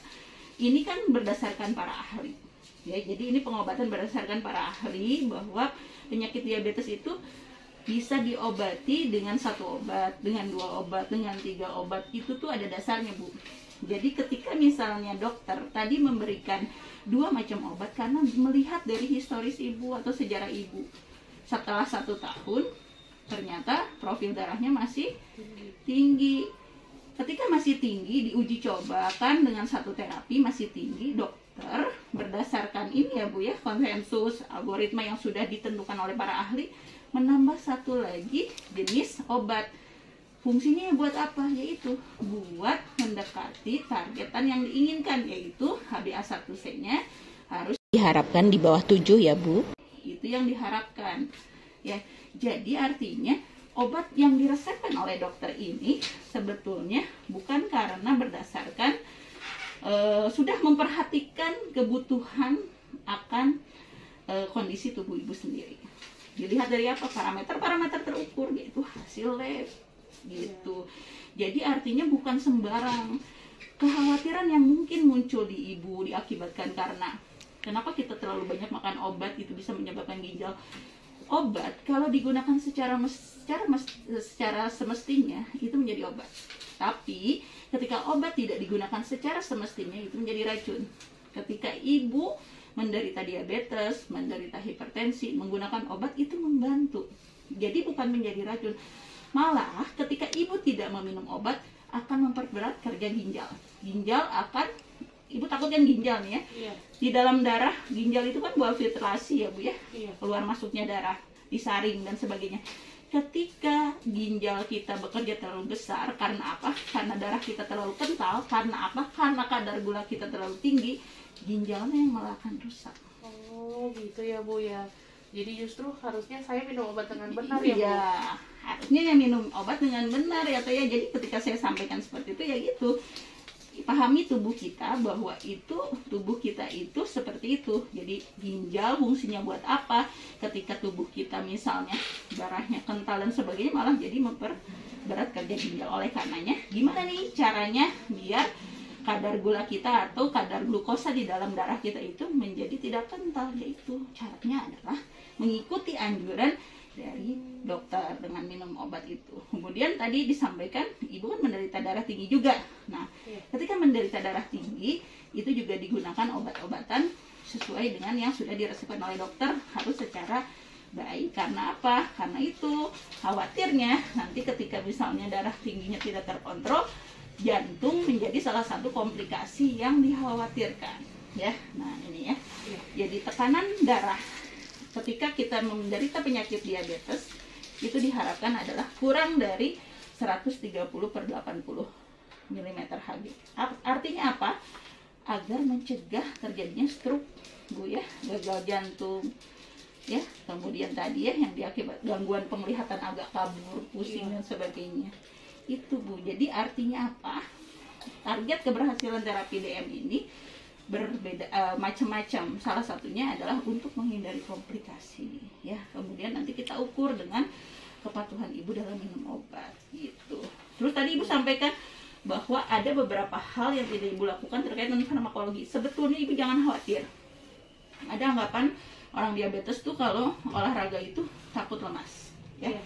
Ini kan berdasarkan para ahli. Ya, jadi ini pengobatan berdasarkan para ahli bahwa penyakit diabetes itu bisa diobati dengan 1 obat, dengan 2 obat, dengan 3 obat. Itu tuh ada dasarnya Bu. Jadi ketika misalnya dokter tadi memberikan 2 macam obat karena melihat dari historis ibu atau sejarah ibu, setelah 1 tahun ternyata profil darahnya masih tinggi. Ketika masih tinggi, diuji cobakan dengan 1 terapi masih tinggi, dokter berdasarkan ini ya Bu ya, konsensus algoritma yang sudah ditentukan oleh para ahli, menambah 1 lagi jenis obat. Fungsinya buat apa? Yaitu buat mendekati targetan yang diinginkan, yaitu HbA1c-nya harus Diharapkan di bawah 7 ya Bu. itu yang diharapkan. Ya, jadi artinya obat yang diresepkan oleh dokter ini sebetulnya bukan karena berdasarkan sudah memperhatikan kebutuhan akan kondisi tubuh ibu sendiri. Dilihat dari apa? Parameter terukur, yaitu hasil lab. Gitu. Jadi artinya bukan sembarang. Kekhawatiran yang mungkin muncul di ibu diakibatkan karena kenapa kita terlalu banyak makan obat, itu bisa menyebabkan ginjal. Obat kalau digunakan secara semestinya itu menjadi obat. Tapi ketika obat tidak digunakan secara semestinya itu menjadi racun. Ketika ibu menderita diabetes, menderita hipertensi, menggunakan obat itu membantu. Jadi bukan menjadi racun. Malah ketika ibu tidak meminum obat akan memperberat kerja ginjal. Ginjal akan, ibu takut kan ginjal nih ya. Iya. Di dalam darah, ginjal itu kan buat filtrasi ya Bu ya. Iya. Keluar masuknya darah, disaring dan sebagainya. Ketika ginjal kita bekerja terlalu besar, karena apa? Karena darah kita terlalu kental. Karena apa? Karena kadar gula kita terlalu tinggi, ginjalnya yang malah akan rusak. Oh gitu ya Bu ya. Jadi justru harusnya saya minum obat dengan benar ya Bu. Iya, harusnya yang minum obat dengan benar ya Teh ya. Jadi ketika saya sampaikan seperti itu ya gitu. Pahami tubuh kita bahwa itu tubuh kita itu seperti itu. Jadi ginjal fungsinya buat apa? Ketika tubuh kita misalnya darahnya kental dan sebagainya, malah jadi memperberat kerja ginjal. Oleh karenanya, gimana nih caranya biar kadar gula kita atau kadar glukosa di dalam darah kita itu menjadi tidak kental? Yaitu caranya adalah mengikuti anjuran dari dokter dengan minum obat itu. Kemudian tadi disampaikan ibu kan menderita darah tinggi juga. Nah, ketika menderita darah tinggi itu juga digunakan obat-obatan sesuai dengan yang sudah diresepkan oleh dokter, harus secara baik. Karena apa? Karena itu khawatirnya nanti ketika misalnya darah tingginya tidak terkontrol, jantung menjadi salah satu komplikasi yang dikhawatirkan. Ya, nah ini ya. Jadi tekanan darah ketika kita menderita penyakit diabetes itu diharapkan adalah kurang dari 130/80 mm/Hg. Artinya apa? Agar mencegah terjadinya stroke Bu ya, gagal jantung ya, kemudian tadi ya yang diakibat gangguan penglihatan agak kabur, pusing dan sebagainya. Itu Bu. Jadi artinya apa? Target keberhasilan terapi DM ini berbeda, macam-macam. Salah satunya adalah untuk menghindari komplikasi ya. Kemudian nanti kita ukur dengan kepatuhan ibu dalam minum obat gitu. Terus tadi ibu sampaikan bahwa ada beberapa hal yang tidak ibu lakukan terkait dengan farmakologi. Sebetulnya ibu jangan khawatir. Ada anggapan orang diabetes tuh kalau olahraga itu takut lemas, ya. Iya.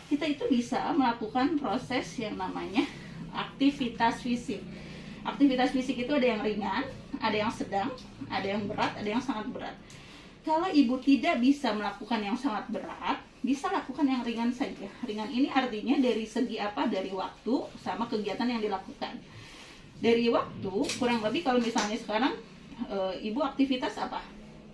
Kita itu bisa melakukan proses yang namanya aktivitas fisik. Aktivitas fisik itu ada yang ringan, ada yang sedang, ada yang berat, ada yang sangat berat. Kalau ibu tidak bisa melakukan yang sangat berat, bisa lakukan yang ringan saja. Ringan ini artinya dari segi apa? Dari waktu sama kegiatan yang dilakukan. Dari waktu, kurang lebih kalau misalnya sekarang ibu aktivitas apa?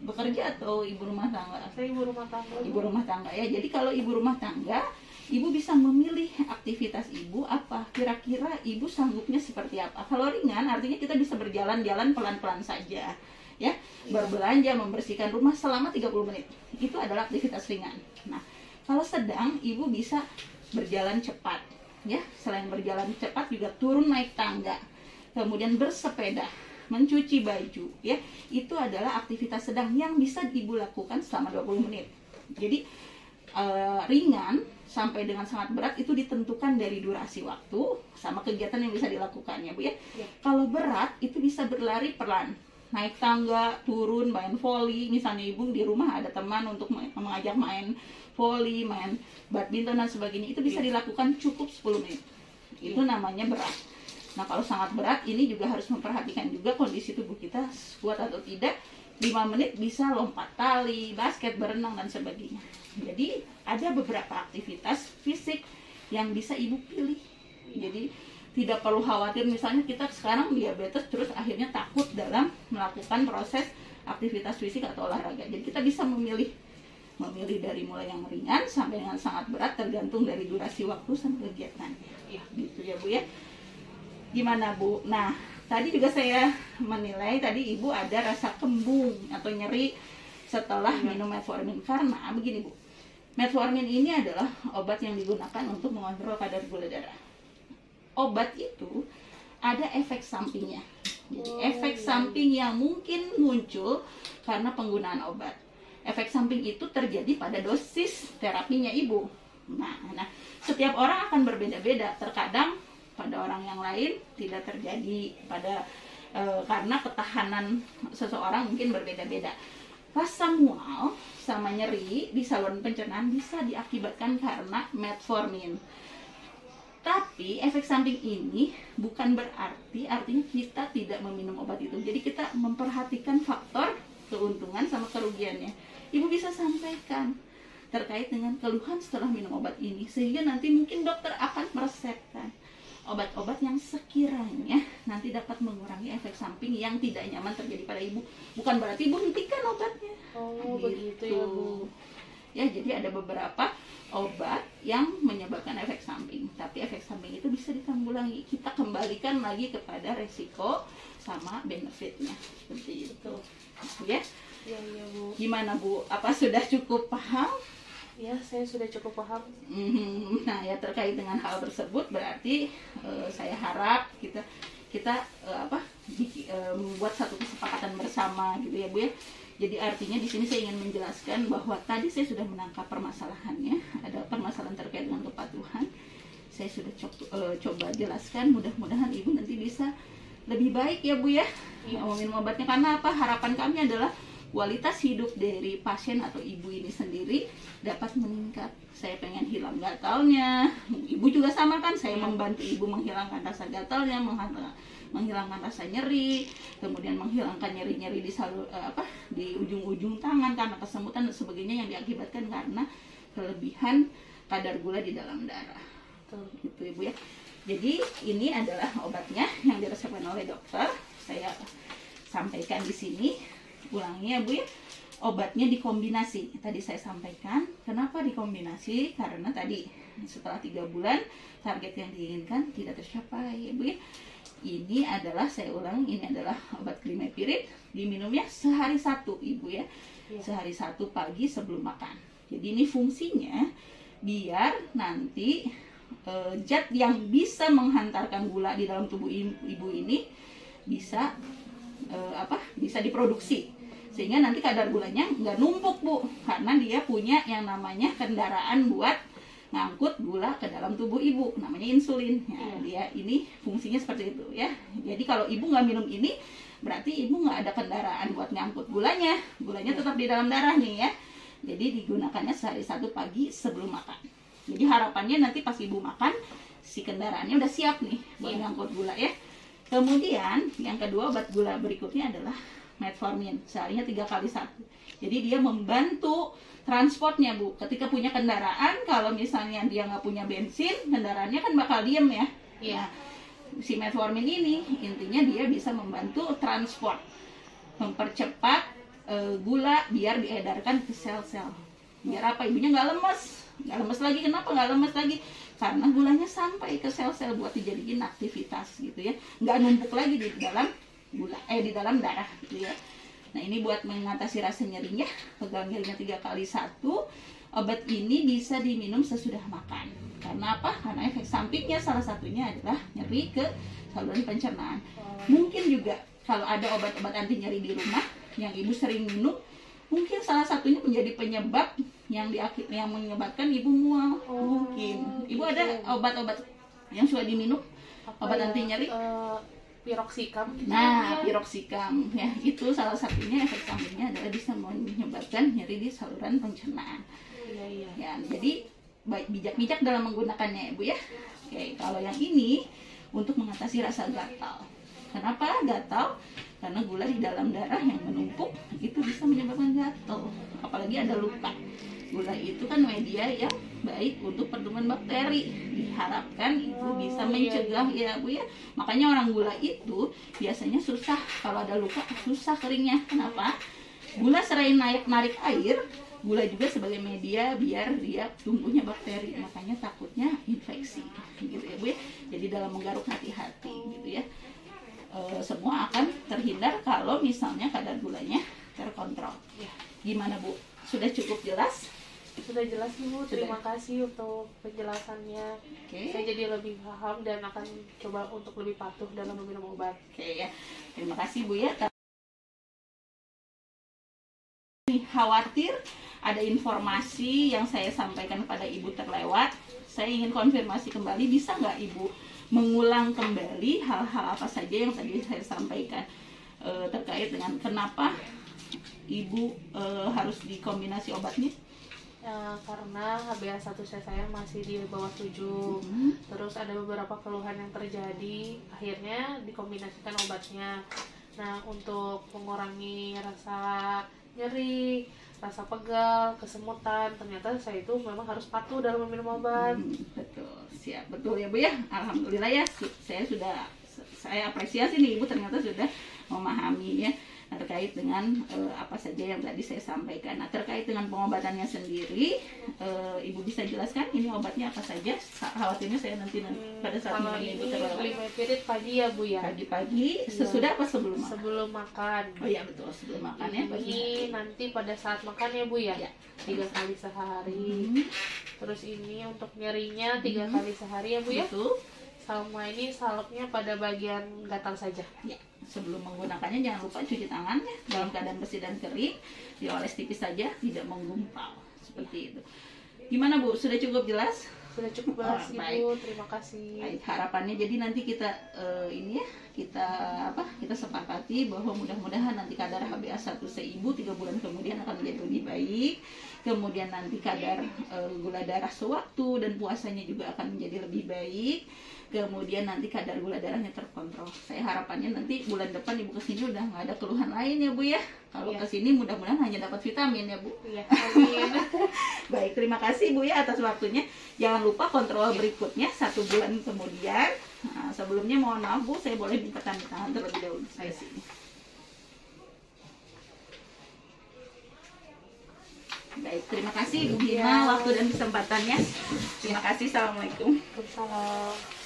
Bekerja atau ibu rumah tangga? Saya ibu rumah tangga. Ibu rumah tangga, ya. Jadi kalau ibu rumah tangga, ibu bisa memilih aktivitas ibu apa, kira-kira ibu sanggupnya seperti apa. Kalau ringan artinya kita bisa berjalan-jalan pelan-pelan saja, ya. Berbelanja, membersihkan rumah selama 30 menit. Itu adalah aktivitas ringan. Nah, kalau sedang ibu bisa berjalan cepat, ya. Selain berjalan cepat juga turun naik tangga. Kemudian bersepeda, mencuci baju, ya. Itu adalah aktivitas sedang yang bisa ibu lakukan selama 20 menit. Jadi ringan sampai dengan sangat berat itu ditentukan dari durasi waktu sama kegiatan yang bisa dilakukannya, Bu, ya. Kalau berat itu bisa berlari pelan, naik tangga, turun, main voli. Misalnya ibu di rumah ada teman untuk mengajak main voli, main badminton dan sebagainya, itu bisa dilakukan cukup 10 menit. Itu namanya berat. Nah, kalau sangat berat ini juga harus memperhatikan juga kondisi tubuh kita kuat atau tidak. 5 menit bisa lompat tali, basket, berenang dan sebagainya. Jadi ada beberapa aktivitas fisik yang bisa ibu pilih. Jadi tidak perlu khawatir misalnya kita sekarang diabetes terus akhirnya takut dalam melakukan proses aktivitas fisik atau olahraga. Jadi kita bisa memilih dari mulai yang ringan sampai dengan sangat berat tergantung dari durasi waktu dan kegiatannya. Ya, gitu ya, Bu, ya. Gimana, Bu? Nah, tadi juga saya menilai tadi ibu ada rasa kembung atau nyeri setelah minum metformin. Karena begini, Bu, metformin ini adalah obat yang digunakan untuk mengontrol kadar gula darah. Obat itu ada efek sampingnya. Jadi efek samping yang mungkin muncul karena penggunaan obat. Efek samping itu terjadi pada dosis terapinya ibu. Nah, setiap orang akan berbeda-beda. Terkadang pada orang yang lain tidak terjadi karena ketahanan seseorang mungkin berbeda-beda. Rasa mual sama nyeri di saluran pencernaan bisa diakibatkan karena metformin. Tapi efek samping ini bukan berarti artinya kita tidak meminum obat itu. Jadi kita memperhatikan faktor keuntungan sama kerugiannya. Ibu bisa sampaikan terkait dengan keluhan setelah minum obat ini, sehingga nanti mungkin dokter akan meresepkan obat-obat yang sekiranya nanti dapat mengurangi efek samping yang tidak nyaman terjadi pada ibu. Bukan berarti ibu hentikan obatnya. Oh, gitu. Begitu ya, Bu. Ya, jadi ada beberapa obat yang menyebabkan efek samping. Tapi efek samping itu bisa ditanggulangi. Kita kembalikan lagi kepada resiko sama benefitnya. Seperti itu. Ya. Ya, Bu. Gimana, Bu? Apa sudah cukup paham? Ya, saya sudah cukup paham. Nah, ya terkait dengan hal tersebut berarti saya harap kita membuat satu kesepakatan bersama gitu ya, Bu, ya. Jadi artinya di sini saya ingin menjelaskan bahwa tadi saya sudah menangkap permasalahannya, ada permasalahan terkait dengan kepatuhan. Saya sudah coba jelaskan, mudah-mudahan Ibu nanti bisa lebih baik ya, Bu, ya. Minum obatnya, karena apa? Harapan kami adalah kualitas hidup dari pasien atau ibu ini sendiri dapat meningkat. Saya pengen hilang gatalnya, ibu juga sama kan, saya membantu ibu menghilangkan rasa gatalnya, menghilangkan rasa nyeri, kemudian menghilangkan nyeri-nyeri di ujung-ujung tangan karena kesemutan dan sebagainya yang diakibatkan karena kelebihan kadar gula di dalam darah. Gitu, Ibu, ya. Jadi ini adalah obatnya yang diresepkan oleh dokter. Saya sampaikan di sini. Ulangi ya, Bu, ya. Obatnya dikombinasi. Tadi saya sampaikan. Kenapa dikombinasi? Karena tadi setelah 3 bulan target yang diinginkan tidak tercapai, ya, Bu, ya. Ini adalah, saya ulang, ini adalah obat Klimepirid. Diminumnya sehari 1, Ibu, ya. Sehari 1 pagi sebelum makan. Jadi ini fungsinya biar nanti zat yang bisa menghantarkan gula di dalam tubuh ibu ini bisa bisa diproduksi, sehingga nanti kadar gulanya nggak numpuk, Bu, karena dia punya yang namanya kendaraan buat ngangkut gula ke dalam tubuh ibu, namanya insulin. Ya, dia ini fungsinya seperti itu ya. Jadi kalau ibu nggak minum ini, berarti ibu nggak ada kendaraan buat ngangkut gulanya. Gulanya tetap di dalam darah nih ya. Jadi digunakannya sehari satu pagi sebelum makan. Jadi harapannya nanti pas ibu makan, si kendaraannya udah siap nih buat ngangkut gula ya. Kemudian yang kedua, obat gula berikutnya adalah metformin, seharinya 3 kali 1. Jadi dia membantu transportnya Bu. Ketika punya kendaraan, kalau misalnya dia nggak punya bensin, kendaraannya kan bakal diem ya. Nah, si metformin ini intinya dia bisa membantu transport, mempercepat gula biar diedarkan ke sel-sel. Biar apa? Ibunya nggak lemes lagi. Kenapa nggak lemes lagi? Karena gulanya sampai ke sel-sel buat dijadiin aktivitas gitu ya. Nggak numpuk lagi di dalam di dalam darah gitu ya. Nah, ini buat mengatasi rasa nyerinya, pegal nyerinya 3 kali 1. Obat ini bisa diminum sesudah makan. Karena apa? Karena efek sampingnya salah satunya adalah nyeri ke saluran pencernaan. Mungkin juga kalau ada obat-obat anti nyeri di rumah yang ibu sering minum, mungkin salah satunya menjadi penyebab yang menyebabkan ibu mual. Mungkin. Ibu ada obat-obat yang sudah diminum? Obat anti nyeri? Piroxicam gitu. Nah, piroxicam ya, itu salah satunya efek sampingnya adalah bisa menyebabkan nyeri di saluran pencernaan. Ya, jadi baik bijak-bijak dalam menggunakannya ya Bu ya. Oke, kalau yang ini untuk mengatasi rasa gatal. Kenapa gatal? Karena gula di dalam darah yang menumpuk itu bisa menyebabkan gatal. Apalagi ada luka. Gula itu kan media yang baik untuk pertumbuhan bakteri. Diharapkan itu bisa mencegah ya Bu ya. Makanya orang gula itu biasanya susah kalau ada luka, susah keringnya. Kenapa? Gula selain narik air, gula juga sebagai media biar dia tumbuhnya bakteri. Makanya takutnya infeksi gitu ya Bu ya. Jadi dalam menggaruk hati-hati gitu ya. Semua akan terhindar kalau misalnya kadar gulanya terkontrol. Gimana Bu? Sudah cukup jelas? Sudah jelas Ibu, terima kasih untuk penjelasannya. Saya jadi lebih paham dan akan coba untuk lebih patuh dalam meminum obat. Ya, terima kasih Bu ya. Khawatir ada informasi yang saya sampaikan kepada Ibu terlewat, saya ingin konfirmasi kembali, bisa nggak Ibu mengulang kembali hal-hal apa saja yang tadi saya sampaikan terkait dengan kenapa Ibu harus dikombinasi obatnya? Karena HbA1c saya masih di bawah 7. Terus ada beberapa keluhan yang terjadi, akhirnya dikombinasikan obatnya. Nah, untuk mengurangi rasa nyeri, rasa pegal, kesemutan, ternyata saya itu memang harus patuh dalam meminum obat. Betul, siap, betul ya Bu ya. Alhamdulillah ya, saya apresiasi nih Ibu ternyata sudah memahami ya terkait dengan apa saja yang tadi saya sampaikan. Nah, terkait dengan pengobatannya sendiri, Ibu bisa jelaskan ini obatnya apa saja? Khawatirnya saya nanti pada saat minum Ibu terlewat. Glimepirid pagi ya Bu ya. Pagi-pagi, sesudah apa sebelum makan? Sebelum makan. Oh iya betul, sebelum makan ya. Ini nanti pada saat makan ya Bu ya. 3 kali sehari. Terus ini untuk nyerinya 3 kali sehari ya Bu ya. Betul. Sama ini salepnya pada bagian gatal saja. Ya, sebelum menggunakannya jangan lupa cuci tangannya dalam keadaan bersih dan kering, dioles tipis saja, tidak menggumpal seperti itu. Gimana Bu? Sudah cukup jelas? Sudah cukup jelas Ibu. Terima kasih. Baik, harapannya jadi nanti kita kita sepakati bahwa mudah-mudahan nanti kadar HbA1c Ibu 3 bulan kemudian akan menjadi lebih baik. Kemudian nanti kadar gula darah sewaktu dan puasanya juga akan menjadi lebih baik. Kemudian nanti kadar gula darahnya terkontrol. Saya harapannya nanti bulan depan Ibu kesini udah nggak ada keluhan lain ya Bu ya. Kalau kesini mudah-mudahan hanya dapat vitamin ya Bu. Iya, amin. Baik, terima kasih Bu ya atas waktunya. Jangan lupa kontrol berikutnya 1 bulan kemudian. Nah, sebelumnya mohon maaf Bu, saya boleh minta tanda tangan terlebih dahulu. Saya sini. Baik, terima kasih Bu Hima waktu dan kesempatannya. Terima kasih. Assalamualaikum. Waalaikumsalam.